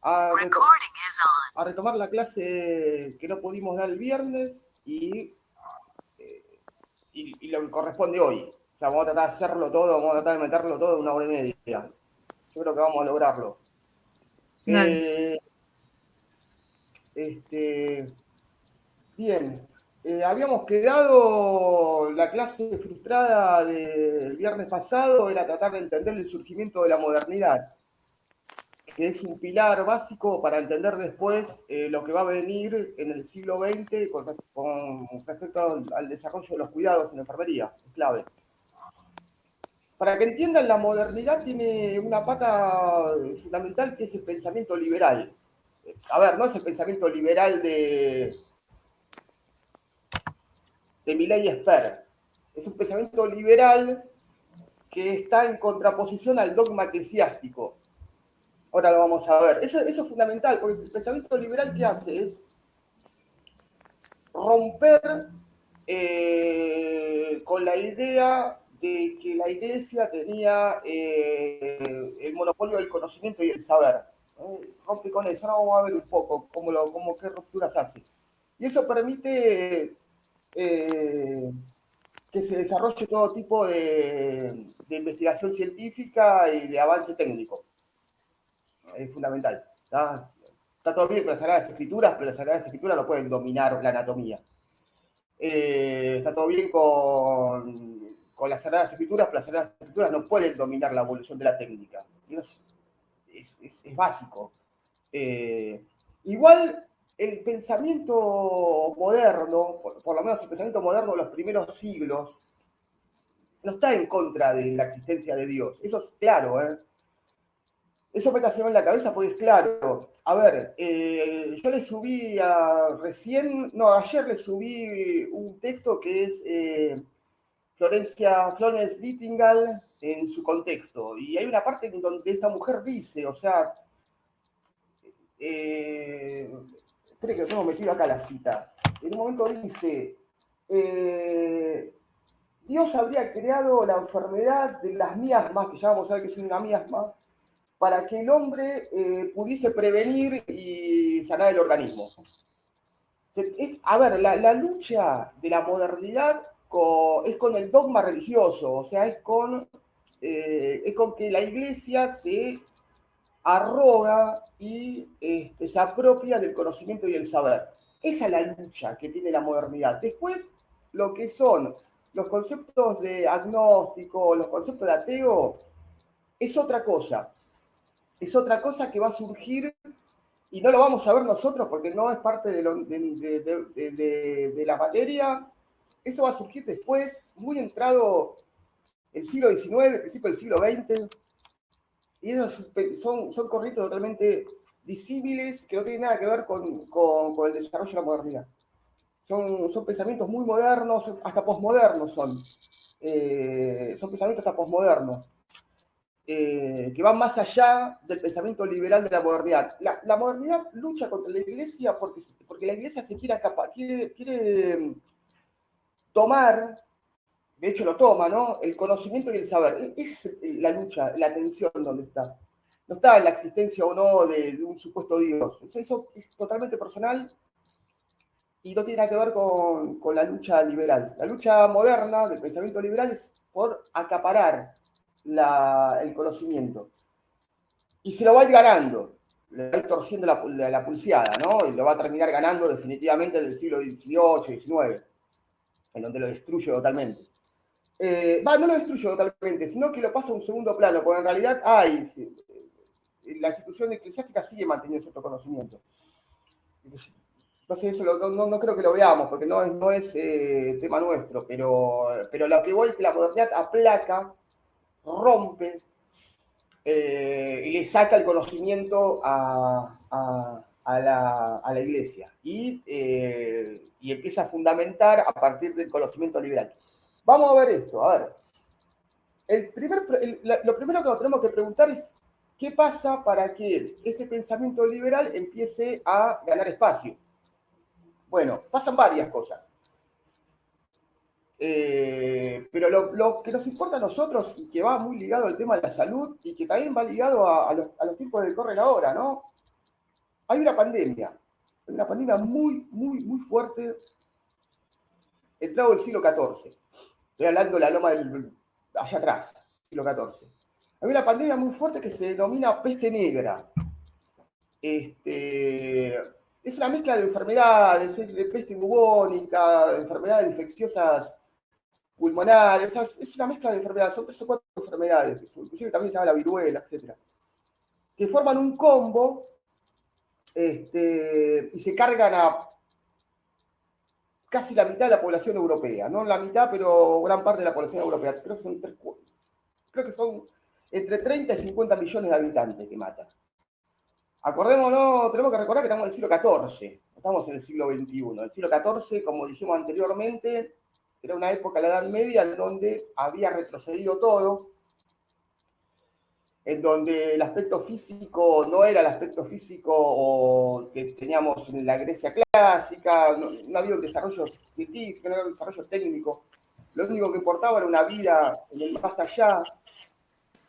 a, a retomar la clase que no pudimos dar el viernes y lo que corresponde hoy. O sea, vamos a tratar de hacerlo todo, vamos a tratar de meterlo todo en 1 hora y media. Yo creo que vamos a lograrlo. Dale. Este, bien, habíamos quedado, la clase frustrada del viernes pasado era tratar de entender el surgimiento de la modernidad, que es un pilar básico para entender después lo que va a venir en el siglo XX con respecto al desarrollo de los cuidados en la enfermería, es clave. Para que entiendan, la modernidad tiene una pata fundamental que es el pensamiento liberal. A ver, no es el pensamiento liberal de Milley Esper, es un pensamiento liberal que está en contraposición al dogma eclesiástico. Ahora lo vamos a ver. Eso es fundamental, porque el pensamiento liberal, ¿qué hace? Es romper con la idea de que la iglesia tenía el monopolio del conocimiento y el saber. Rompe con eso. Ahora vamos a ver un poco qué rupturas hace. Y eso permite que se desarrolle todo tipo de investigación científica y de avance técnico. Es fundamental. Está todo bien con las Sagradas Escrituras, pero las Sagradas Escrituras no pueden dominar la anatomía. Está todo bien con las Sagradas Escrituras, pero las Sagradas Escrituras no pueden dominar la evolución de la técnica. Es básico. Eh, Igual el pensamiento moderno, por lo menos el pensamiento moderno de los primeros siglos, no está en contra de la existencia de Dios. Eso es claro, ¿eh? Eso métaselo en la cabeza porque es claro. A ver, yo le subí ayer le subí un texto que es Florence Nightingale en su contexto. Y hay una parte en donde esta mujer dice, o sea, espere que lo tengo metido acá la cita. En un momento dice, eh, Dios habría creado la enfermedad de las miasmas, que ya vamos a ver que es una miasma, para que el hombre pudiese prevenir y sanar el organismo. A ver, la lucha de la modernidad es con el dogma religioso, o sea, es con que la iglesia se arroga y se apropia del conocimiento y el saber. Esa es la lucha que tiene la modernidad. Después, lo que son los conceptos de agnóstico, los conceptos de ateo, es otra cosa. Es otra cosa que va a surgir y no lo vamos a ver nosotros porque no es parte de la materia. Eso va a surgir después, muy entrado el siglo XIX, principio del siglo XX, y esos son corrientes totalmente disímiles que no tienen nada que ver con el desarrollo de la modernidad. Son pensamientos muy modernos, hasta posmodernos son pensamientos hasta posmodernos. Que van más allá del pensamiento liberal de la modernidad. La modernidad lucha contra la iglesia porque la iglesia se quiere tomar, de hecho lo toma, ¿no? El conocimiento y el saber. Esa es la lucha, la tensión donde está. No está en la existencia o no de un supuesto Dios. Eso es totalmente personal y no tiene nada que ver con la lucha liberal. La lucha moderna del pensamiento liberal es por acaparar el conocimiento. Y se lo va a ir ganando, le va a ir torciendo la pulseada, ¿no? Y lo va a terminar ganando definitivamente en el siglo XVIII, XIX, en donde lo destruye totalmente. No lo destruye totalmente, sino que lo pasa a un segundo plano, porque en realidad la institución eclesiástica sigue manteniendo cierto conocimiento. Entonces eso no creo que lo veamos, porque no es tema nuestro, pero lo que voy es que la modernidad aplaca, rompe, y le saca el conocimiento a la iglesia y empieza a fundamentar a partir del conocimiento liberal. Vamos a ver esto, a ver. Lo primero que nos tenemos que preguntar es qué pasa para que este pensamiento liberal empiece a ganar espacio. Bueno, pasan varias cosas. Pero lo que nos importa a nosotros y que va muy ligado al tema de la salud y que también va ligado a los tiempos que corren ahora, ¿no? hay una pandemia muy, muy, muy fuerte, entrado del siglo XIV. Estoy hablando de la loma allá atrás, siglo XIV. Hay una pandemia muy fuerte que se denomina peste negra. Es una mezcla de enfermedades, de peste bubónica, enfermedades infecciosas pulmonares, o sea, es una mezcla de enfermedades, son 3 o 4 enfermedades, inclusive también estaba la viruela, etc., que forman un combo y se cargan a casi la mitad de la población europea, no la mitad, pero gran parte de la población europea, creo que son entre 30 y 50 millones de habitantes que matan. Acordémonos, tenemos que recordar que estamos en el siglo XIV, no estamos en el siglo XXI. El siglo XIV, como dijimos anteriormente, era una época de la Edad Media en donde había retrocedido todo, en donde el aspecto físico no era el aspecto físico que teníamos en la Grecia clásica, no había un desarrollo científico, no había un desarrollo técnico. Lo único que importaba era una vida en el más allá.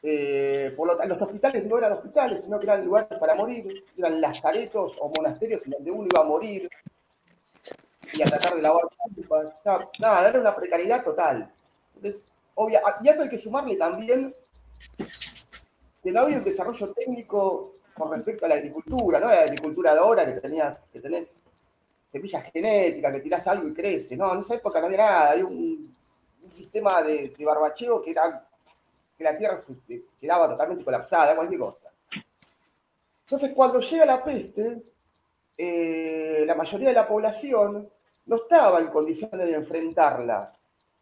Los hospitales no eran hospitales, sino que eran lugares para morir, eran lazaretos o monasterios en donde uno iba a morir y a tratar de lavar culpas. O sea, nada, era una precariedad total. Entonces, y a esto hay que sumarle también que no había un desarrollo técnico con respecto a la agricultura, no era la agricultura de ahora que tenés semillas genéticas, que tirás algo y crece. No, en esa época no había nada, había un sistema de barbacheo que era que la tierra se quedaba totalmente colapsada, cualquier cosa. Entonces, cuando llega la peste, la mayoría de la población no estaba en condiciones de enfrentarla,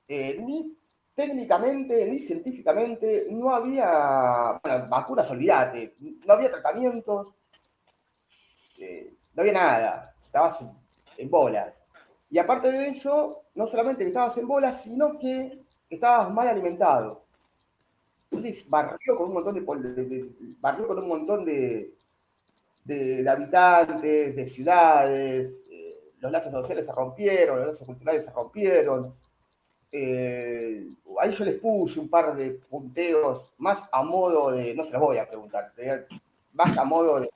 ni técnicamente, ni científicamente, no había vacunas, olvídate, no había tratamientos, no había nada, estabas en bolas. Y aparte de eso, no solamente que estabas en bolas, sino que estabas mal alimentado. Entonces barrió con un montón barrió con un montón de habitantes, de ciudades, los lazos sociales se rompieron, los lazos culturales se rompieron. Ahí yo les puse un par de punteos más a modo de, no se los voy a preguntar, más a modo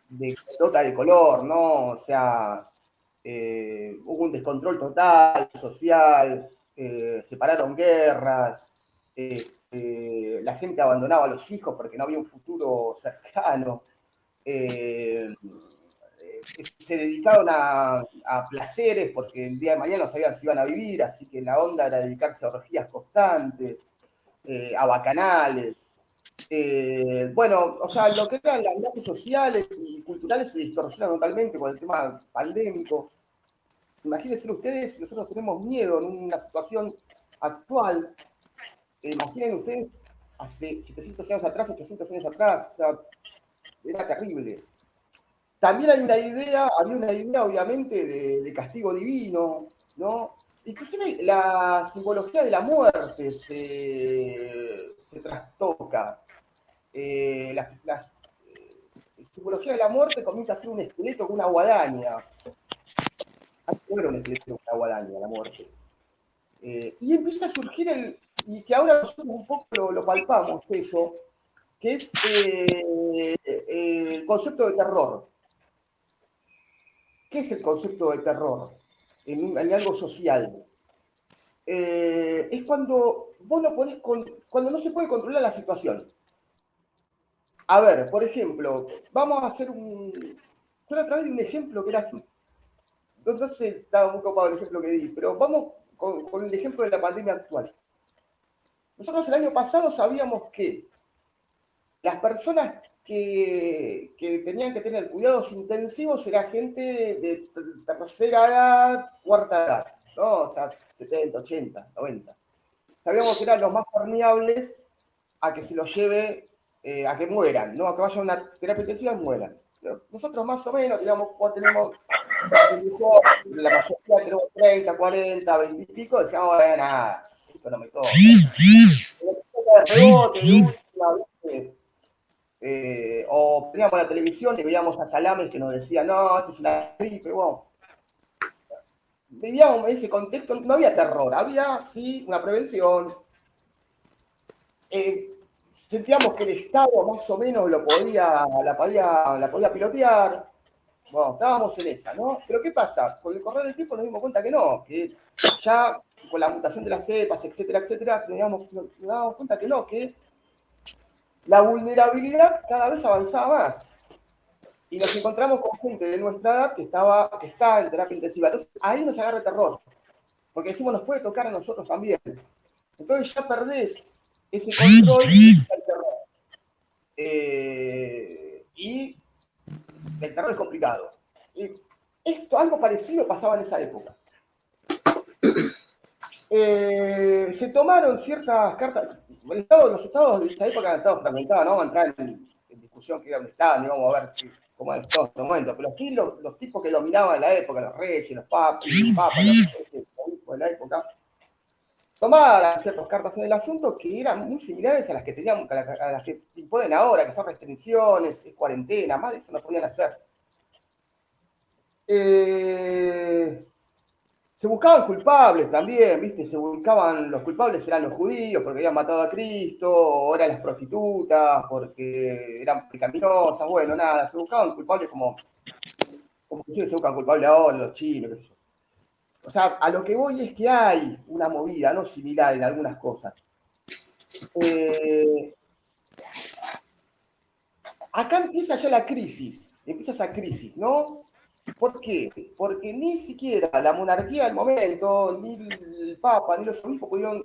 de nota de color, ¿no? O sea, hubo un descontrol total, social, se pararon guerras, la gente abandonaba a los hijos porque no había un futuro cercano, se dedicaron a placeres porque el día de mañana no sabían si iban a vivir, así que la onda era dedicarse a orgías constantes, a bacanales. Bueno, o sea, lo que eran las clases sociales y culturales se distorsionan totalmente con el tema pandémico. Imagínense ustedes si nosotros tenemos miedo en una situación actual. Imaginen ustedes hace 700 años atrás, 800 años atrás, o sea, era terrible. También había una idea obviamente de castigo divino, ¿no? Inclusive la simbología de la muerte se trastoca. La simbología de la muerte comienza a ser un esqueleto con una guadaña. Antes no era un esqueleto con una guadaña, la muerte. Y empieza a surgir y que ahora nosotros un poco lo palpamos, eso, que es el concepto de terror. ¿Qué es el concepto de terror en algo social? Es cuando vos no podés, cuando no se puede controlar la situación. A ver, por ejemplo, vamos a hacer Yo a través de un ejemplo que era. No sé, estaba muy copado el ejemplo que di, pero vamos con el ejemplo de la pandemia actual. Nosotros el año pasado sabíamos que las personas que tenían que tener cuidados intensivos era gente de tercera edad, cuarta edad, ¿no? O sea, 70, 80, 90. Sabíamos que eran los más permeables a que se los lleve, a que mueran, ¿no? A que vayan a una terapia intensiva y mueran. Pero nosotros más o menos tenemos la mayoría tenemos 30, 40, 20 y pico, decíamos, nada, esto no me toca. Rebote, de última, o veíamos la televisión y veíamos a Salames que nos decía, no, esto es una gripe, bueno. Vivíamos en ese contexto, no había terror, había sí una prevención. sentíamos que el Estado más o menos la podía pilotear. Bueno, estábamos en esa, ¿no? Pero ¿qué pasa? Con el correr del tiempo nos dimos cuenta que no, que ya con la mutación de las cepas, etcétera, nos dábamos cuenta que no, que la vulnerabilidad cada vez avanzaba más. Y nos encontramos con gente de nuestra edad que está en terapia intensiva. Entonces ahí nos agarra el terror, porque decimos, nos puede tocar a nosotros también. Entonces ya perdés ese control y el terror. Y el terror es complicado. Y algo parecido pasaba en esa época. Se tomaron ciertas cartas. Los estados de esa época han estado fragmentados, no vamos a entrar en discusión qué era un estado, ni vamos a ver cómo era el estado en este momento, pero sí los tipos que dominaban la época, los reyes, los papas, los obispos de la época, tomaban ciertas cartas en el asunto que eran muy similares a las que teníamos, a las que imponen ahora, que son restricciones, cuarentena, más de eso no podían hacer. Se buscaban culpables también, ¿viste? Los culpables eran los judíos porque habían matado a Cristo, o eran las prostitutas porque eran pecaminosas, bueno, nada, se buscaban culpables como se buscan culpables ahora, los chinos, qué sé yo. O sea, a lo que voy es que hay una movida, ¿no? Similar en algunas cosas. Acá empieza ya la crisis, empieza esa crisis, ¿no? ¿Por qué? Porque ni siquiera la monarquía del momento, ni el Papa, ni los obispos pudieron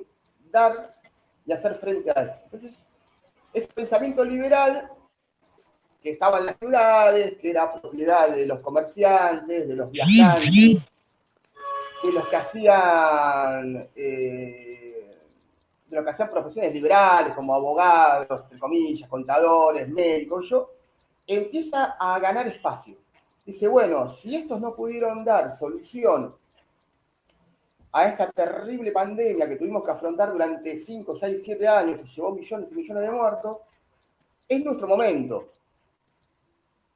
dar y hacer frente a esto. Entonces, ese pensamiento liberal que estaba en las ciudades, que era propiedad de los comerciantes, de los viajantes, de los que hacían profesiones liberales como abogados, entre comillas, contadores, médicos, empieza a ganar espacio. Dice, bueno, si estos no pudieron dar solución a esta terrible pandemia que tuvimos que afrontar durante 5, 6, 7 años y llevó millones y millones de muertos, es nuestro momento.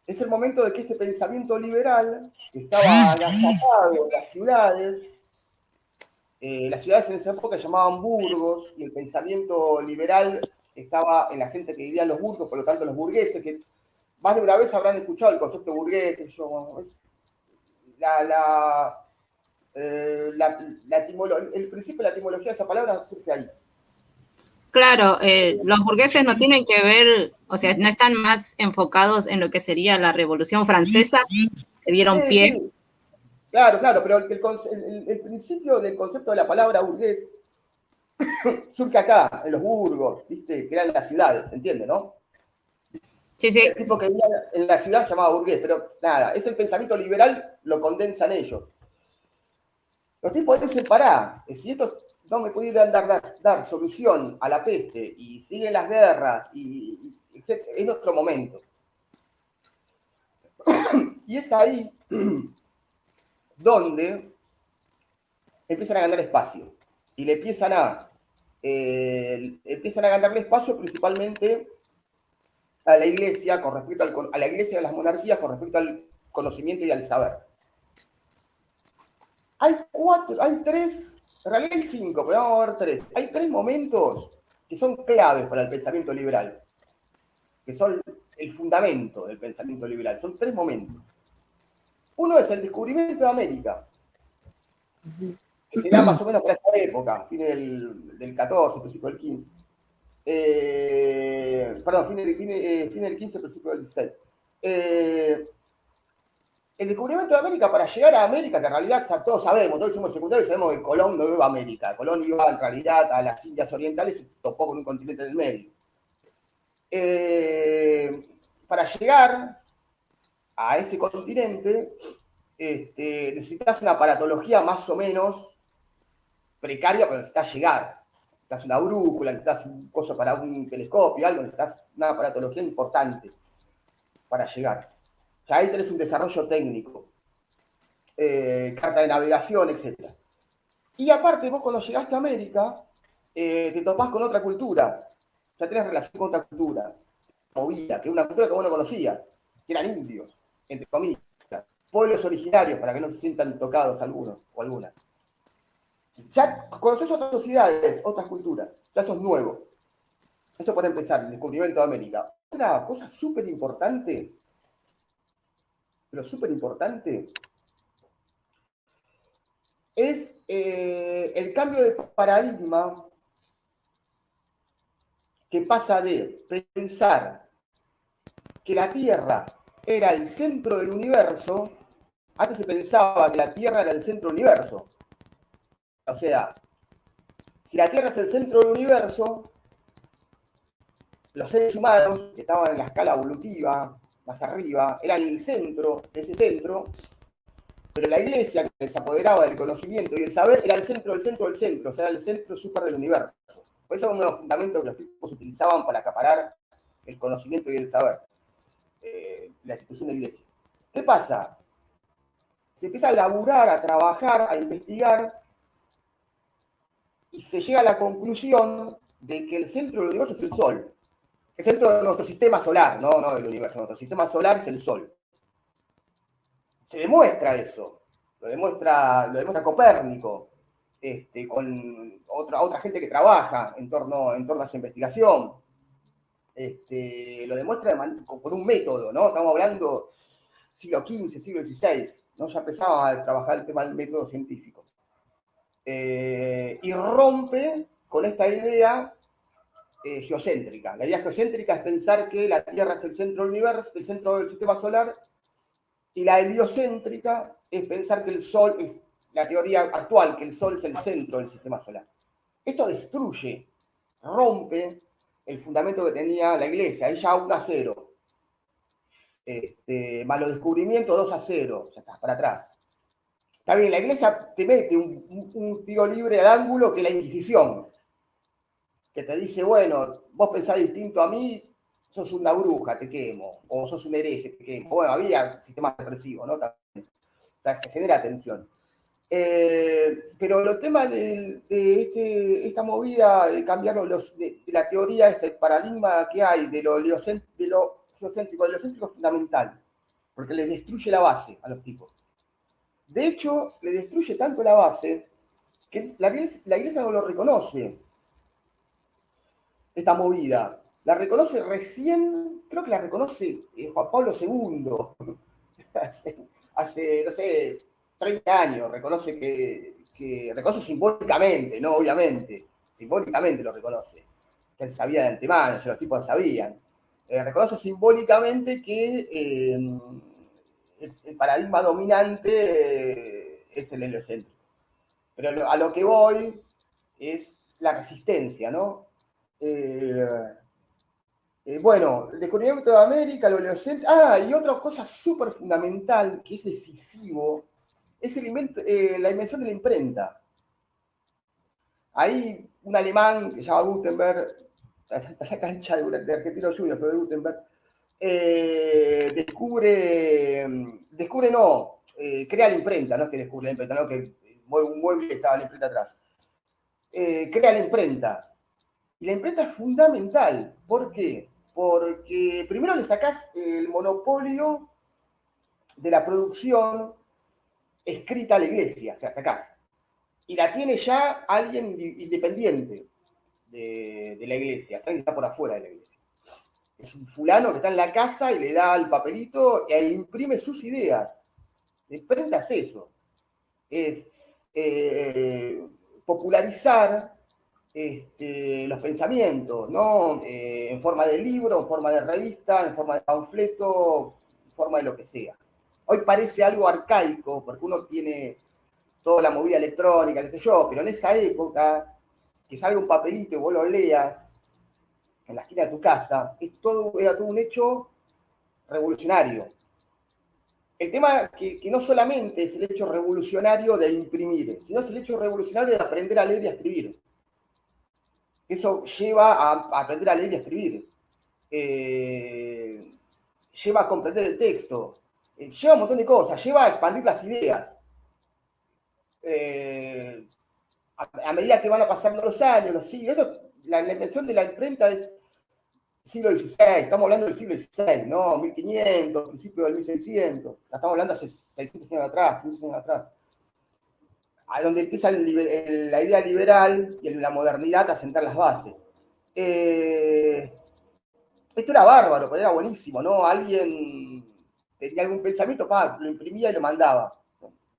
Es el momento de que este pensamiento liberal, que estaba agazapado en las ciudades en esa época se llamaban burgos, y el pensamiento liberal estaba en la gente que vivía en los burgos, por lo tanto los burgueses, que más de una vez habrán escuchado el concepto burgués, que yo, es el principio de la etimología de esa palabra surge ahí. Claro, los burgueses no tienen que ver, o sea, no están más enfocados en lo que sería la Revolución Francesa, que dieron pie. Sí. Claro, pero el principio del concepto de la palabra burgués surge acá, en los burgos, ¿viste? Que eran las ciudades, ¿entiendes, no? Sí. El tipo que vivía en la ciudad se llamaba burgués, pero nada, es el pensamiento liberal, lo condensan ellos. Los tipos dicen, pará, si estos no me pudieran dar solución a la peste y siguen las guerras, etc., es nuestro momento. Y es ahí donde empiezan a ganar espacio. Y le empiezan a ganarle espacio principalmente a la iglesia con respecto a la iglesia y a las monarquías con respecto al conocimiento y al saber. Hay tres, en realidad hay 5, pero vamos a ver 3. Hay 3 momentos que son claves para el pensamiento liberal, que son el fundamento del pensamiento liberal. Son 3 momentos. Uno es el descubrimiento de América, que será más o menos para esa época, fin del 14, principio del 15. Perdón, fin del 15, principio del 16. El descubrimiento de América, para llegar a América, que en realidad todos sabemos, todos somos secundarios, sabemos que Colón no iba a América. Colón iba en realidad a las Indias Orientales y se topó con un continente en el medio. Para llegar a ese continente, necesitas una aparatología más o menos precaria, pero necesitas llegar. Necesitas una brújula, necesitas un coso para un telescopio, algo, necesitas una aparatología importante para llegar. Ya ahí tenés un desarrollo técnico, carta de navegación, etc. Y aparte, vos cuando llegaste a América, te topás con otra cultura. Ya tenés relación con otra cultura. Movida, que es una cultura que vos no conocías, que eran indios, entre comillas. Pueblos originarios, para que no se sientan tocados algunos o algunas. Ya conocés otras sociedades, otras culturas. Ya sos nuevo. Eso para empezar, el descubrimiento de América. Otra cosa súper importante, pero súper importante, es el cambio de paradigma que pasa de pensar que la Tierra era el centro del universo. Antes se pensaba que la Tierra era el centro del universo. O sea, si la Tierra es el centro del universo, los seres humanos que estaban en la escala evolutiva, más arriba, eran el centro de ese centro, pero la Iglesia, que se apoderaba del conocimiento y el saber, era el centro del centro del centro, o sea, el centro súper del universo. Por eso era uno de los fundamentos que los tipos utilizaban para acaparar el conocimiento y el saber, la institución de Iglesia. ¿Qué pasa? Se empieza a laburar, a trabajar, a investigar, y se llega a la conclusión de que el centro del universo es el Sol. El centro de nuestro sistema solar, no del universo, nuestro sistema solar es el Sol. Se demuestra eso, lo demuestra Copérnico, con otra gente que trabaja en torno a esa investigación. Lo demuestra con un método, ¿no? Estamos hablando siglo XV, siglo XVI, ¿no? Ya empezaba a trabajar el tema del método científico. Y rompe con esta idea geocéntrica. La idea geocéntrica es pensar que la Tierra es el centro del universo, el centro del sistema solar, y la heliocéntrica es pensar que el Sol es la teoría actual, que el Sol es el centro del sistema solar. Esto destruye, rompe el fundamento que tenía la Iglesia, ahí ya 1-0. Más los descubrimientos 2-0, ya estás para atrás. Está bien, la Iglesia te mete un tiro libre al ángulo que es la Inquisición, que te dice, bueno, vos pensás distinto a mí, sos una bruja, te quemo, o sos un hereje, te quemo. Bueno, había sistemas represivos, ¿no? También. O sea, se genera tensión. Pero los temas de esta movida de cambiar de la teoría, el paradigma que hay de lo geocéntrico, el geocéntrico es fundamental, porque les destruye la base a los tipos. De hecho, le destruye tanto la base que la Iglesia no lo reconoce, esta movida. La reconoce recién, creo que la reconoce Juan Pablo II, hace, no sé, 30 años, reconoce reconoce simbólicamente, ¿no? Obviamente, simbólicamente lo reconoce. Ya se sabía de antemano, ya los tipos sabían. Reconoce simbólicamente que el paradigma dominante es el heliocéntrico. Pero a lo que voy es la resistencia, ¿no? Bueno, el descubrimiento de América, lo heliocéntrico. Y otra cosa súper fundamental, que es decisivo, es la invención de la imprenta. Ahí un alemán que se llama Gutenberg, está la cancha de Argentinos Juniors, de Gutenberg, crea la imprenta, no es que descubre la imprenta, no que un mueble y estaba la imprenta atrás. Crea la imprenta. Y la imprenta es fundamental. ¿Por qué? Porque primero le sacás el monopolio de la producción escrita a la Iglesia, o sea, sacás. Y la tiene ya alguien independiente de la Iglesia, alguien que está por afuera de la Iglesia. Es un fulano que está en la casa y le da el papelito e imprime sus ideas. La imprenta es eso. Es popularizar los pensamientos, ¿no? En forma de libro, en forma de revista, en forma de panfleto, en forma de lo que sea. Hoy parece algo arcaico, porque uno tiene toda la movida electrónica, qué sé yo, pero en esa época, que salga un papelito y vos lo leas en la esquina de tu casa, era todo un hecho revolucionario. El tema que no solamente es el hecho revolucionario de imprimir, sino es el hecho revolucionario de aprender a leer y a escribir. Eso lleva a aprender a leer y a escribir. Lleva a comprender el texto. Lleva un montón de cosas. Lleva a expandir las ideas. A medida que van a pasar los años, los siglos. La invención de la imprenta es siglo XVI. Estamos hablando del siglo XVI, ¿no? 1500, principio del 1600. Estamos hablando hace 600 años atrás, 500 años atrás. A donde empieza la idea liberal y la modernidad a sentar las bases. Esto era bárbaro, pero era buenísimo, ¿no? Alguien tenía algún pensamiento, lo imprimía y lo mandaba.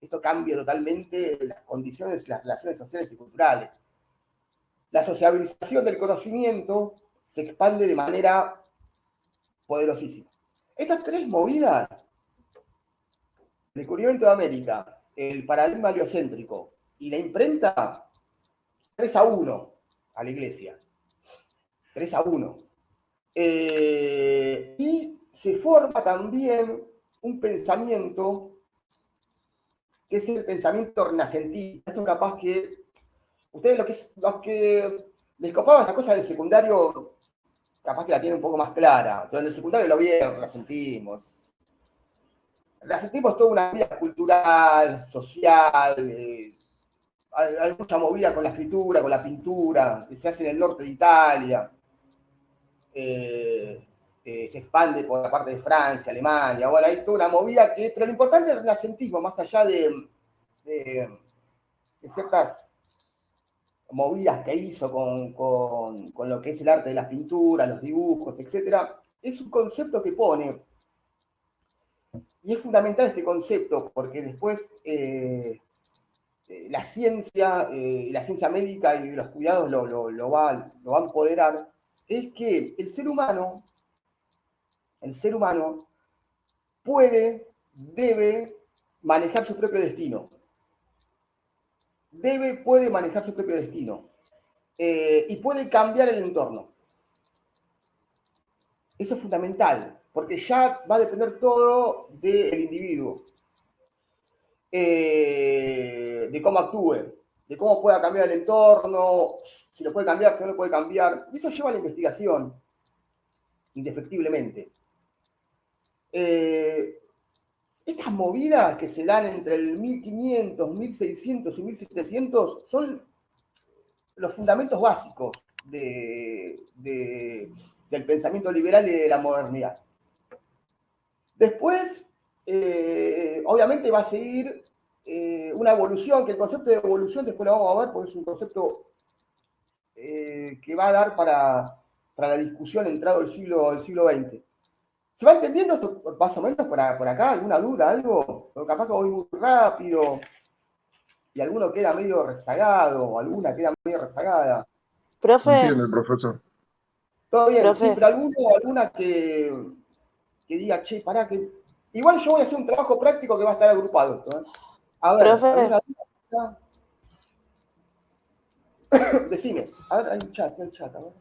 Esto cambia totalmente las condiciones, las relaciones sociales y culturales. La sociabilización del conocimiento se expande de manera poderosísima. Estas tres movidas, el descubrimiento de América, el paradigma heliocéntrico y la imprenta, 3-1 a la iglesia. 3-1. Y se forma también un pensamiento que es el pensamiento renacentista. Esto capaz que ustedes los que les copaba esta cosa del secundario, capaz que la tienen un poco más clara, pero en el secundario lo vieron, resentimos. Resentimos toda una vida cultural, social, hay mucha movida con la escritura, con la pintura, que se hace en el norte de Italia. Se expande por la parte de Francia, Alemania, bueno, hay toda una movida pero lo importante es el renacentismo, más allá de ciertas movidas que hizo con lo que es el arte de las pinturas, los dibujos, etc. Es un concepto que pone, y es fundamental este concepto, porque después la ciencia médica y de los cuidados lo va a empoderar, es que el ser humano debe manejar su propio destino. Puede manejar su propio destino. Y puede cambiar el entorno. Eso es fundamental, porque ya va a depender todo del individuo. De cómo actúe, de cómo pueda cambiar el entorno, si lo puede cambiar, si no lo puede cambiar. Y eso lleva a la investigación, indefectiblemente. Estas movidas que se dan entre el 1500, 1600 y 1700 son los fundamentos básicos del pensamiento liberal y de la modernidad. Después, obviamente va a seguir una evolución, que el concepto de evolución después lo vamos a ver porque es un concepto que va a dar para la discusión entrado el siglo XX. ¿Se va entendiendo esto más o menos por acá? ¿Alguna duda? ¿Algo? Porque capaz que voy muy rápido y alguno queda medio rezagado o alguna queda medio rezagada. Profe, Entiende el profesor. Todo bien, profe. sí, pero alguna que diga, che, pará, que... Igual yo voy a hacer un trabajo práctico que va a estar agrupado esto, ¿eh? A ver, Profe. ¿alguna duda? Decime. A ver, hay un chat, a ver.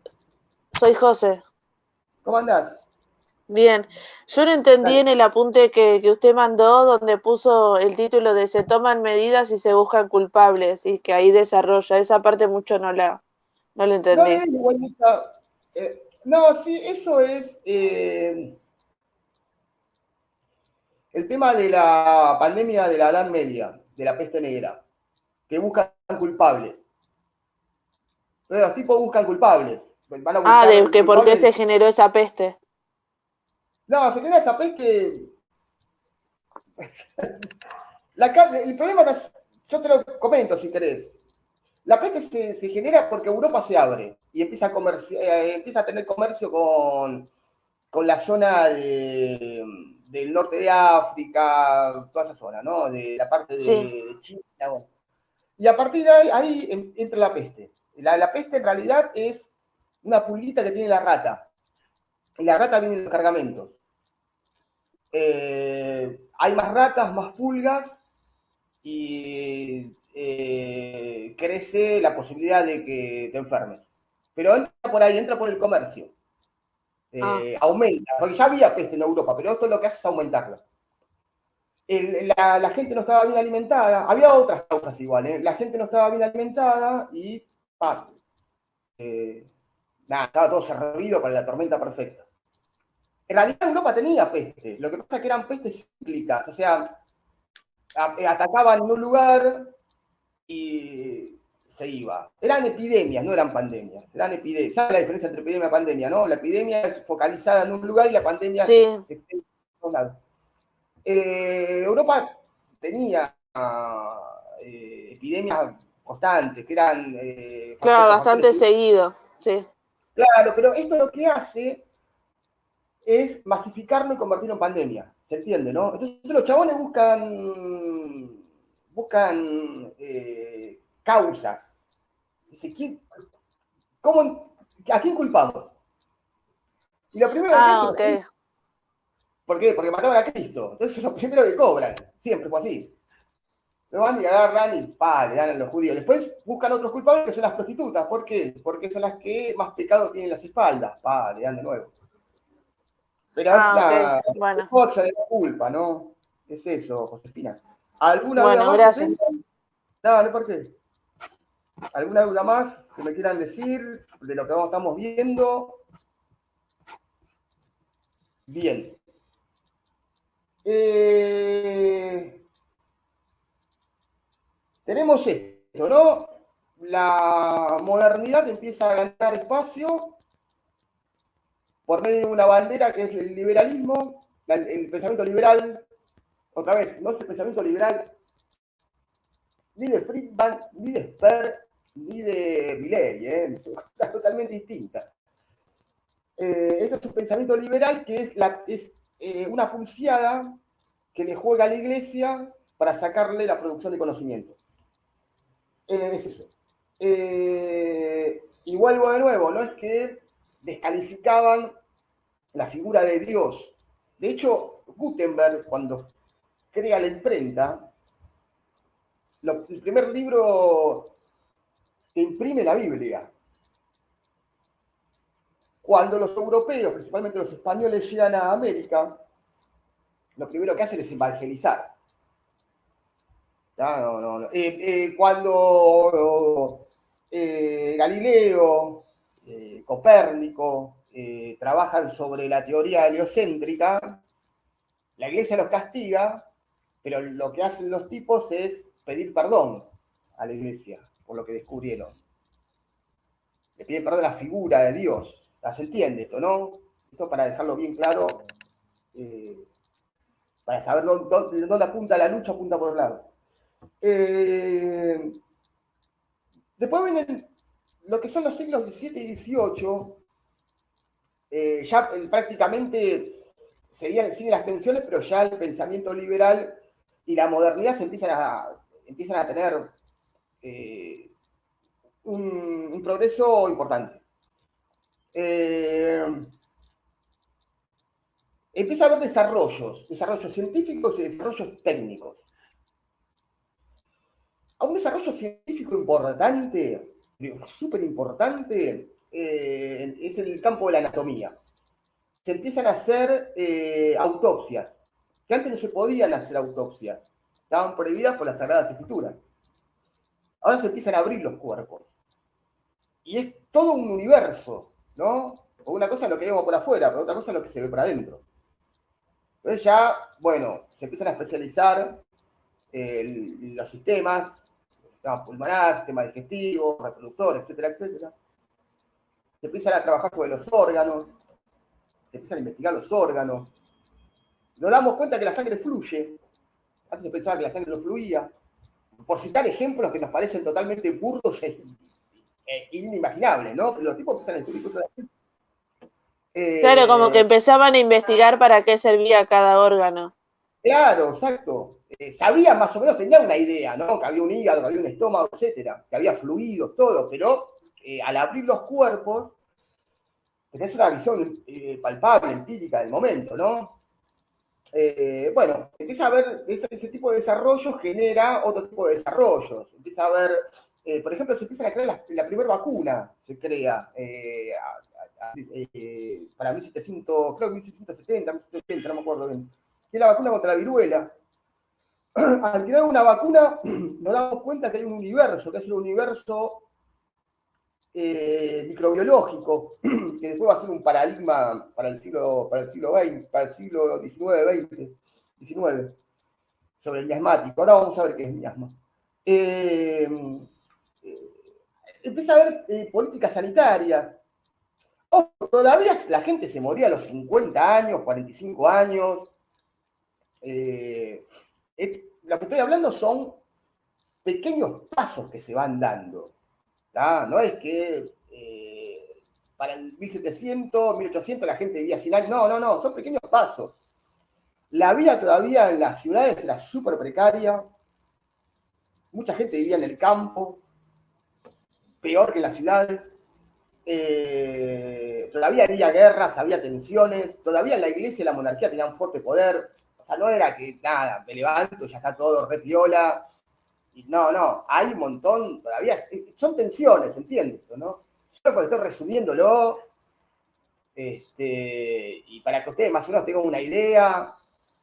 Soy José. ¿Cómo andás? Bien, yo no entendí Dale. en el apunte que usted mandó donde puso el título de se toman medidas y se buscan culpables y que ahí desarrolla. Esa parte mucho no la entendí. No le des igual mucha... no, sí, eso es el tema de la pandemia de la Edad Media, de la peste negra, que buscan culpables. Entonces los tipos buscan culpables. Van a buscar de que por qué culpables. se generó esa peste. No, se genera esa peste. El problema es, yo te lo comento si querés. La peste se genera porque Europa se abre y empieza a tener comercio con la zona del norte de África, toda esa zona, ¿no? De la parte de China. Bueno. Y a partir de ahí entra la peste. La peste en realidad es una pulguita que tiene la rata. Y la rata viene en los cargamentos. Hay más ratas, más pulgas, y crece la posibilidad de que te enfermes. Pero entra por ahí, entra por el comercio. Aumenta, porque ya había peste en Europa, pero esto lo que hace es aumentarla. La gente no estaba bien alimentada, había otras causas igual, ¿eh? La gente no estaba bien alimentada y estaba todo servido para la tormenta perfecta. En realidad Europa tenía peste, lo que pasa es que eran pestes cíclicas, o sea, atacaban en un lugar y se iba. Eran epidemias, no eran pandemias, eran epidemias. ¿Sabes la diferencia entre epidemia y pandemia, no? La epidemia es focalizada en un lugar y la pandemia se extiende en todos lados. Europa tenía epidemias constantes, que eran... claro, bastante seguido, sí. Claro, pero esto lo que hace es masificarlo y convertirlo en pandemia. ¿Se entiende, no? Entonces los chabones buscan causas. Dice, ¿a quién culpamos? Y lo primero que Ah, pienso ok. es, ¿por qué? Porque mataron a Cristo. Entonces es lo primero que cobran. Siempre fue así. Lo van y agarran y le dan a los judíos. Después buscan otros culpables que son las prostitutas. ¿Por qué? Porque son las que más pecado tienen en las espaldas. Le dan de nuevo. Pero es Ah, ok. una Bueno, cosa de la culpa, ¿no? Es eso, Josefina. ¿Alguna duda bueno, más que gracias. tengan? No, no, ¿por qué? ¿Alguna duda más que me quieran decir de lo que estamos viendo? Bien. Tenemos esto, ¿no? La modernidad empieza a ganar espacio por medio de una bandera que es el liberalismo, el pensamiento liberal. Otra vez, no es el pensamiento liberal ni de Friedman, ni de Sper, ni de Milley, es una cosa totalmente distinta. Esto es un pensamiento liberal que es una pulseada que le juega a la iglesia para sacarle la producción de conocimiento. Es eso. Y vuelvo de nuevo, no es que descalificaban la figura de Dios. De hecho, Gutenberg, cuando crea la imprenta, el primer libro que imprime la Biblia. Cuando los europeos, principalmente los españoles, llegan a América, lo primero que hacen es evangelizar. No. Cuando Galileo, Copérnico trabajan sobre la teoría heliocéntrica, la iglesia los castiga, pero lo que hacen los tipos es pedir perdón a la iglesia por lo que descubrieron. Le piden perdón a la figura de Dios. ¿Se entiende esto, no? Esto para dejarlo bien claro, para saber dónde apunta la lucha, apunta por un lado. Después vienen lo que son los siglos XVII y XVIII, ya prácticamente siguen las tensiones, pero ya el pensamiento liberal y la modernidad se empiezan a tener un progreso importante. Empieza a haber desarrollos científicos y desarrollos técnicos. A un desarrollo científico importante, súper importante, es el campo de la anatomía. Se empiezan a hacer autopsias, que antes no se podían hacer autopsias, estaban prohibidas por las Sagradas Escrituras. Ahora se empiezan a abrir los cuerpos. Y es todo un universo, ¿no? O una cosa es lo que vemos por afuera, pero otra cosa es lo que se ve por adentro. Entonces ya, bueno, se empiezan a especializar los sistemas pulmonar, sistema digestivo, reproductor, etcétera, etcétera. Se empiezan a trabajar sobre los órganos, se empiezan a investigar los órganos. Nos damos cuenta que la sangre fluye. Antes se pensaba que la sangre no fluía. Por citar ejemplos que nos parecen totalmente burdos e inimaginables, ¿no? Pero los tipos empiezan a descubrir cosas así. Claro, como que empezaban a investigar para qué servía cada órgano. Claro, exacto. Sabían más o menos, tenían una idea, ¿no? Que había un hígado, que había un estómago, etcétera, que había fluidos, todo, pero al abrir los cuerpos, tenés una visión palpable, empírica del momento, ¿no? Bueno, empieza a haber ese tipo de desarrollos, genera otro tipo de desarrollos. Empieza a haber, por ejemplo, se empieza a crear la primera vacuna, se crea para 1700, creo que 1670, 1780, no me acuerdo bien. Que es la vacuna contra la viruela. Al crear una vacuna, nos damos cuenta que hay un universo, que es el universo microbiológico, que después va a ser un paradigma para el siglo XX, para el siglo XIX, sobre el miasmático. Ahora vamos a ver qué es miasma. Empieza a haber políticas sanitarias. Todavía la gente se moría a los 50 años, 45 años. Lo que estoy hablando son pequeños pasos que se van dando. ¿tá? No es que para el 1700, 1800 la gente vivía sin aire. No, son pequeños pasos. La vida todavía en las ciudades era súper precaria. Mucha gente vivía en el campo, peor que en las ciudades. Todavía había guerras, había tensiones. Todavía la iglesia y la monarquía tenían fuerte poder. O sea, no era que, nada, me levanto, ya está todo re piola. No, hay un montón, todavía son tensiones, ¿entiendes? ¿No? Solo porque estoy resumiéndolo, y para que ustedes más o menos tengan una idea,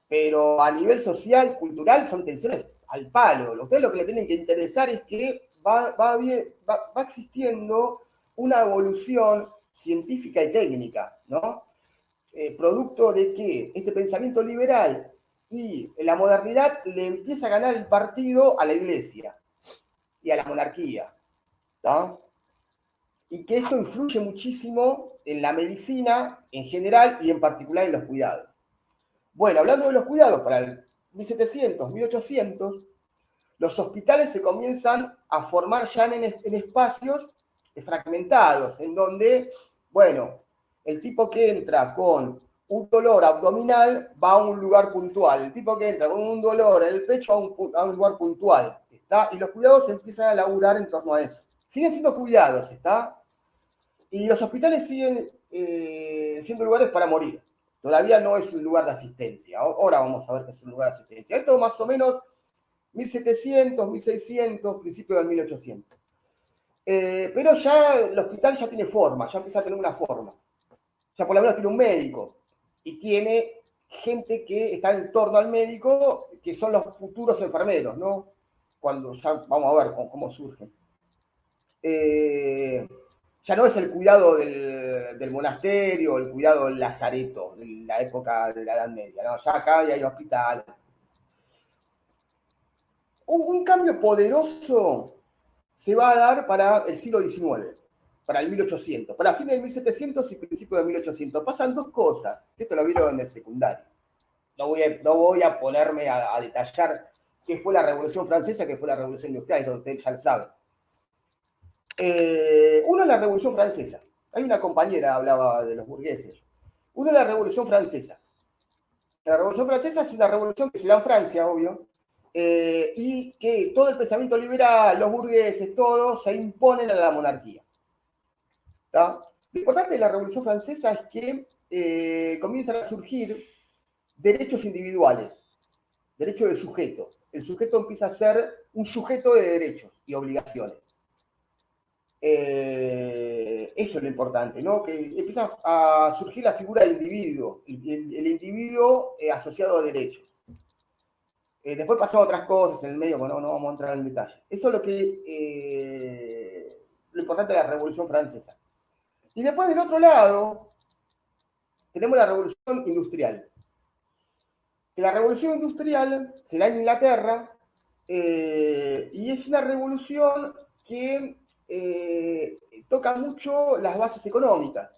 pero a nivel social, cultural, son tensiones al palo. Ustedes lo que le tienen que interesar es que va existiendo una evolución científica y técnica, ¿no? Producto de que este pensamiento liberal y la modernidad le empieza a ganar el partido a la iglesia y a la monarquía, ¿no? Y que esto influye muchísimo en la medicina en general y en particular en los cuidados. Bueno, hablando de los cuidados, para el 1700, 1800, los hospitales se comienzan a formar ya en espacios fragmentados, en donde, bueno, el tipo que entra con un dolor abdominal va a un lugar puntual, el tipo que entra con un dolor en el pecho a un lugar puntual, ¿está? Y los cuidados empiezan a laburar en torno a eso. Siguen siendo cuidados, ¿está? Y los hospitales siguen siendo lugares para morir. Todavía no es un lugar de asistencia. Ahora vamos a ver qué es un lugar de asistencia. Esto más o menos 1700, 1600, principios del 1800. Pero ya el hospital ya tiene forma, ya empieza a tener una forma. Ya por lo menos tiene un médico y tiene gente que está en torno al médico, que son los futuros enfermeros, ¿no? Cuando ya vamos a ver cómo surgen. Ya no es el cuidado del monasterio, el cuidado del lazareto, de la época de la Edad Media, ¿no? Ya acá ya hay hospitales. Un cambio poderoso se va a dar para el siglo XIX, para el 1800, para fines del 1700 y principios del 1800. Pasan dos cosas, esto lo vieron en el secundario. No voy a ponerme a detallar qué fue la Revolución Francesa, qué fue la Revolución Industrial, esto ustedes ya lo saben. Uno es la Revolución Francesa. Hay una compañera hablaba de los burgueses. Uno es la Revolución Francesa. La Revolución Francesa es una revolución que se da en Francia, obvio, y que todo el pensamiento liberal, los burgueses, todos se imponen a la monarquía. ¿Tá? Lo importante de la Revolución Francesa es que comienzan a surgir derechos individuales, derechos del sujeto. El sujeto empieza a ser un sujeto de derechos y obligaciones. Eso es lo importante, ¿no? Que empieza a surgir la figura del individuo, el individuo asociado a derechos. Después pasaron otras cosas en el medio, pero no vamos a entrar en detalle. Eso es lo importante de la Revolución Francesa. Y después del otro lado, tenemos la Revolución Industrial. La Revolución Industrial se da en Inglaterra y es una revolución que toca mucho las bases económicas,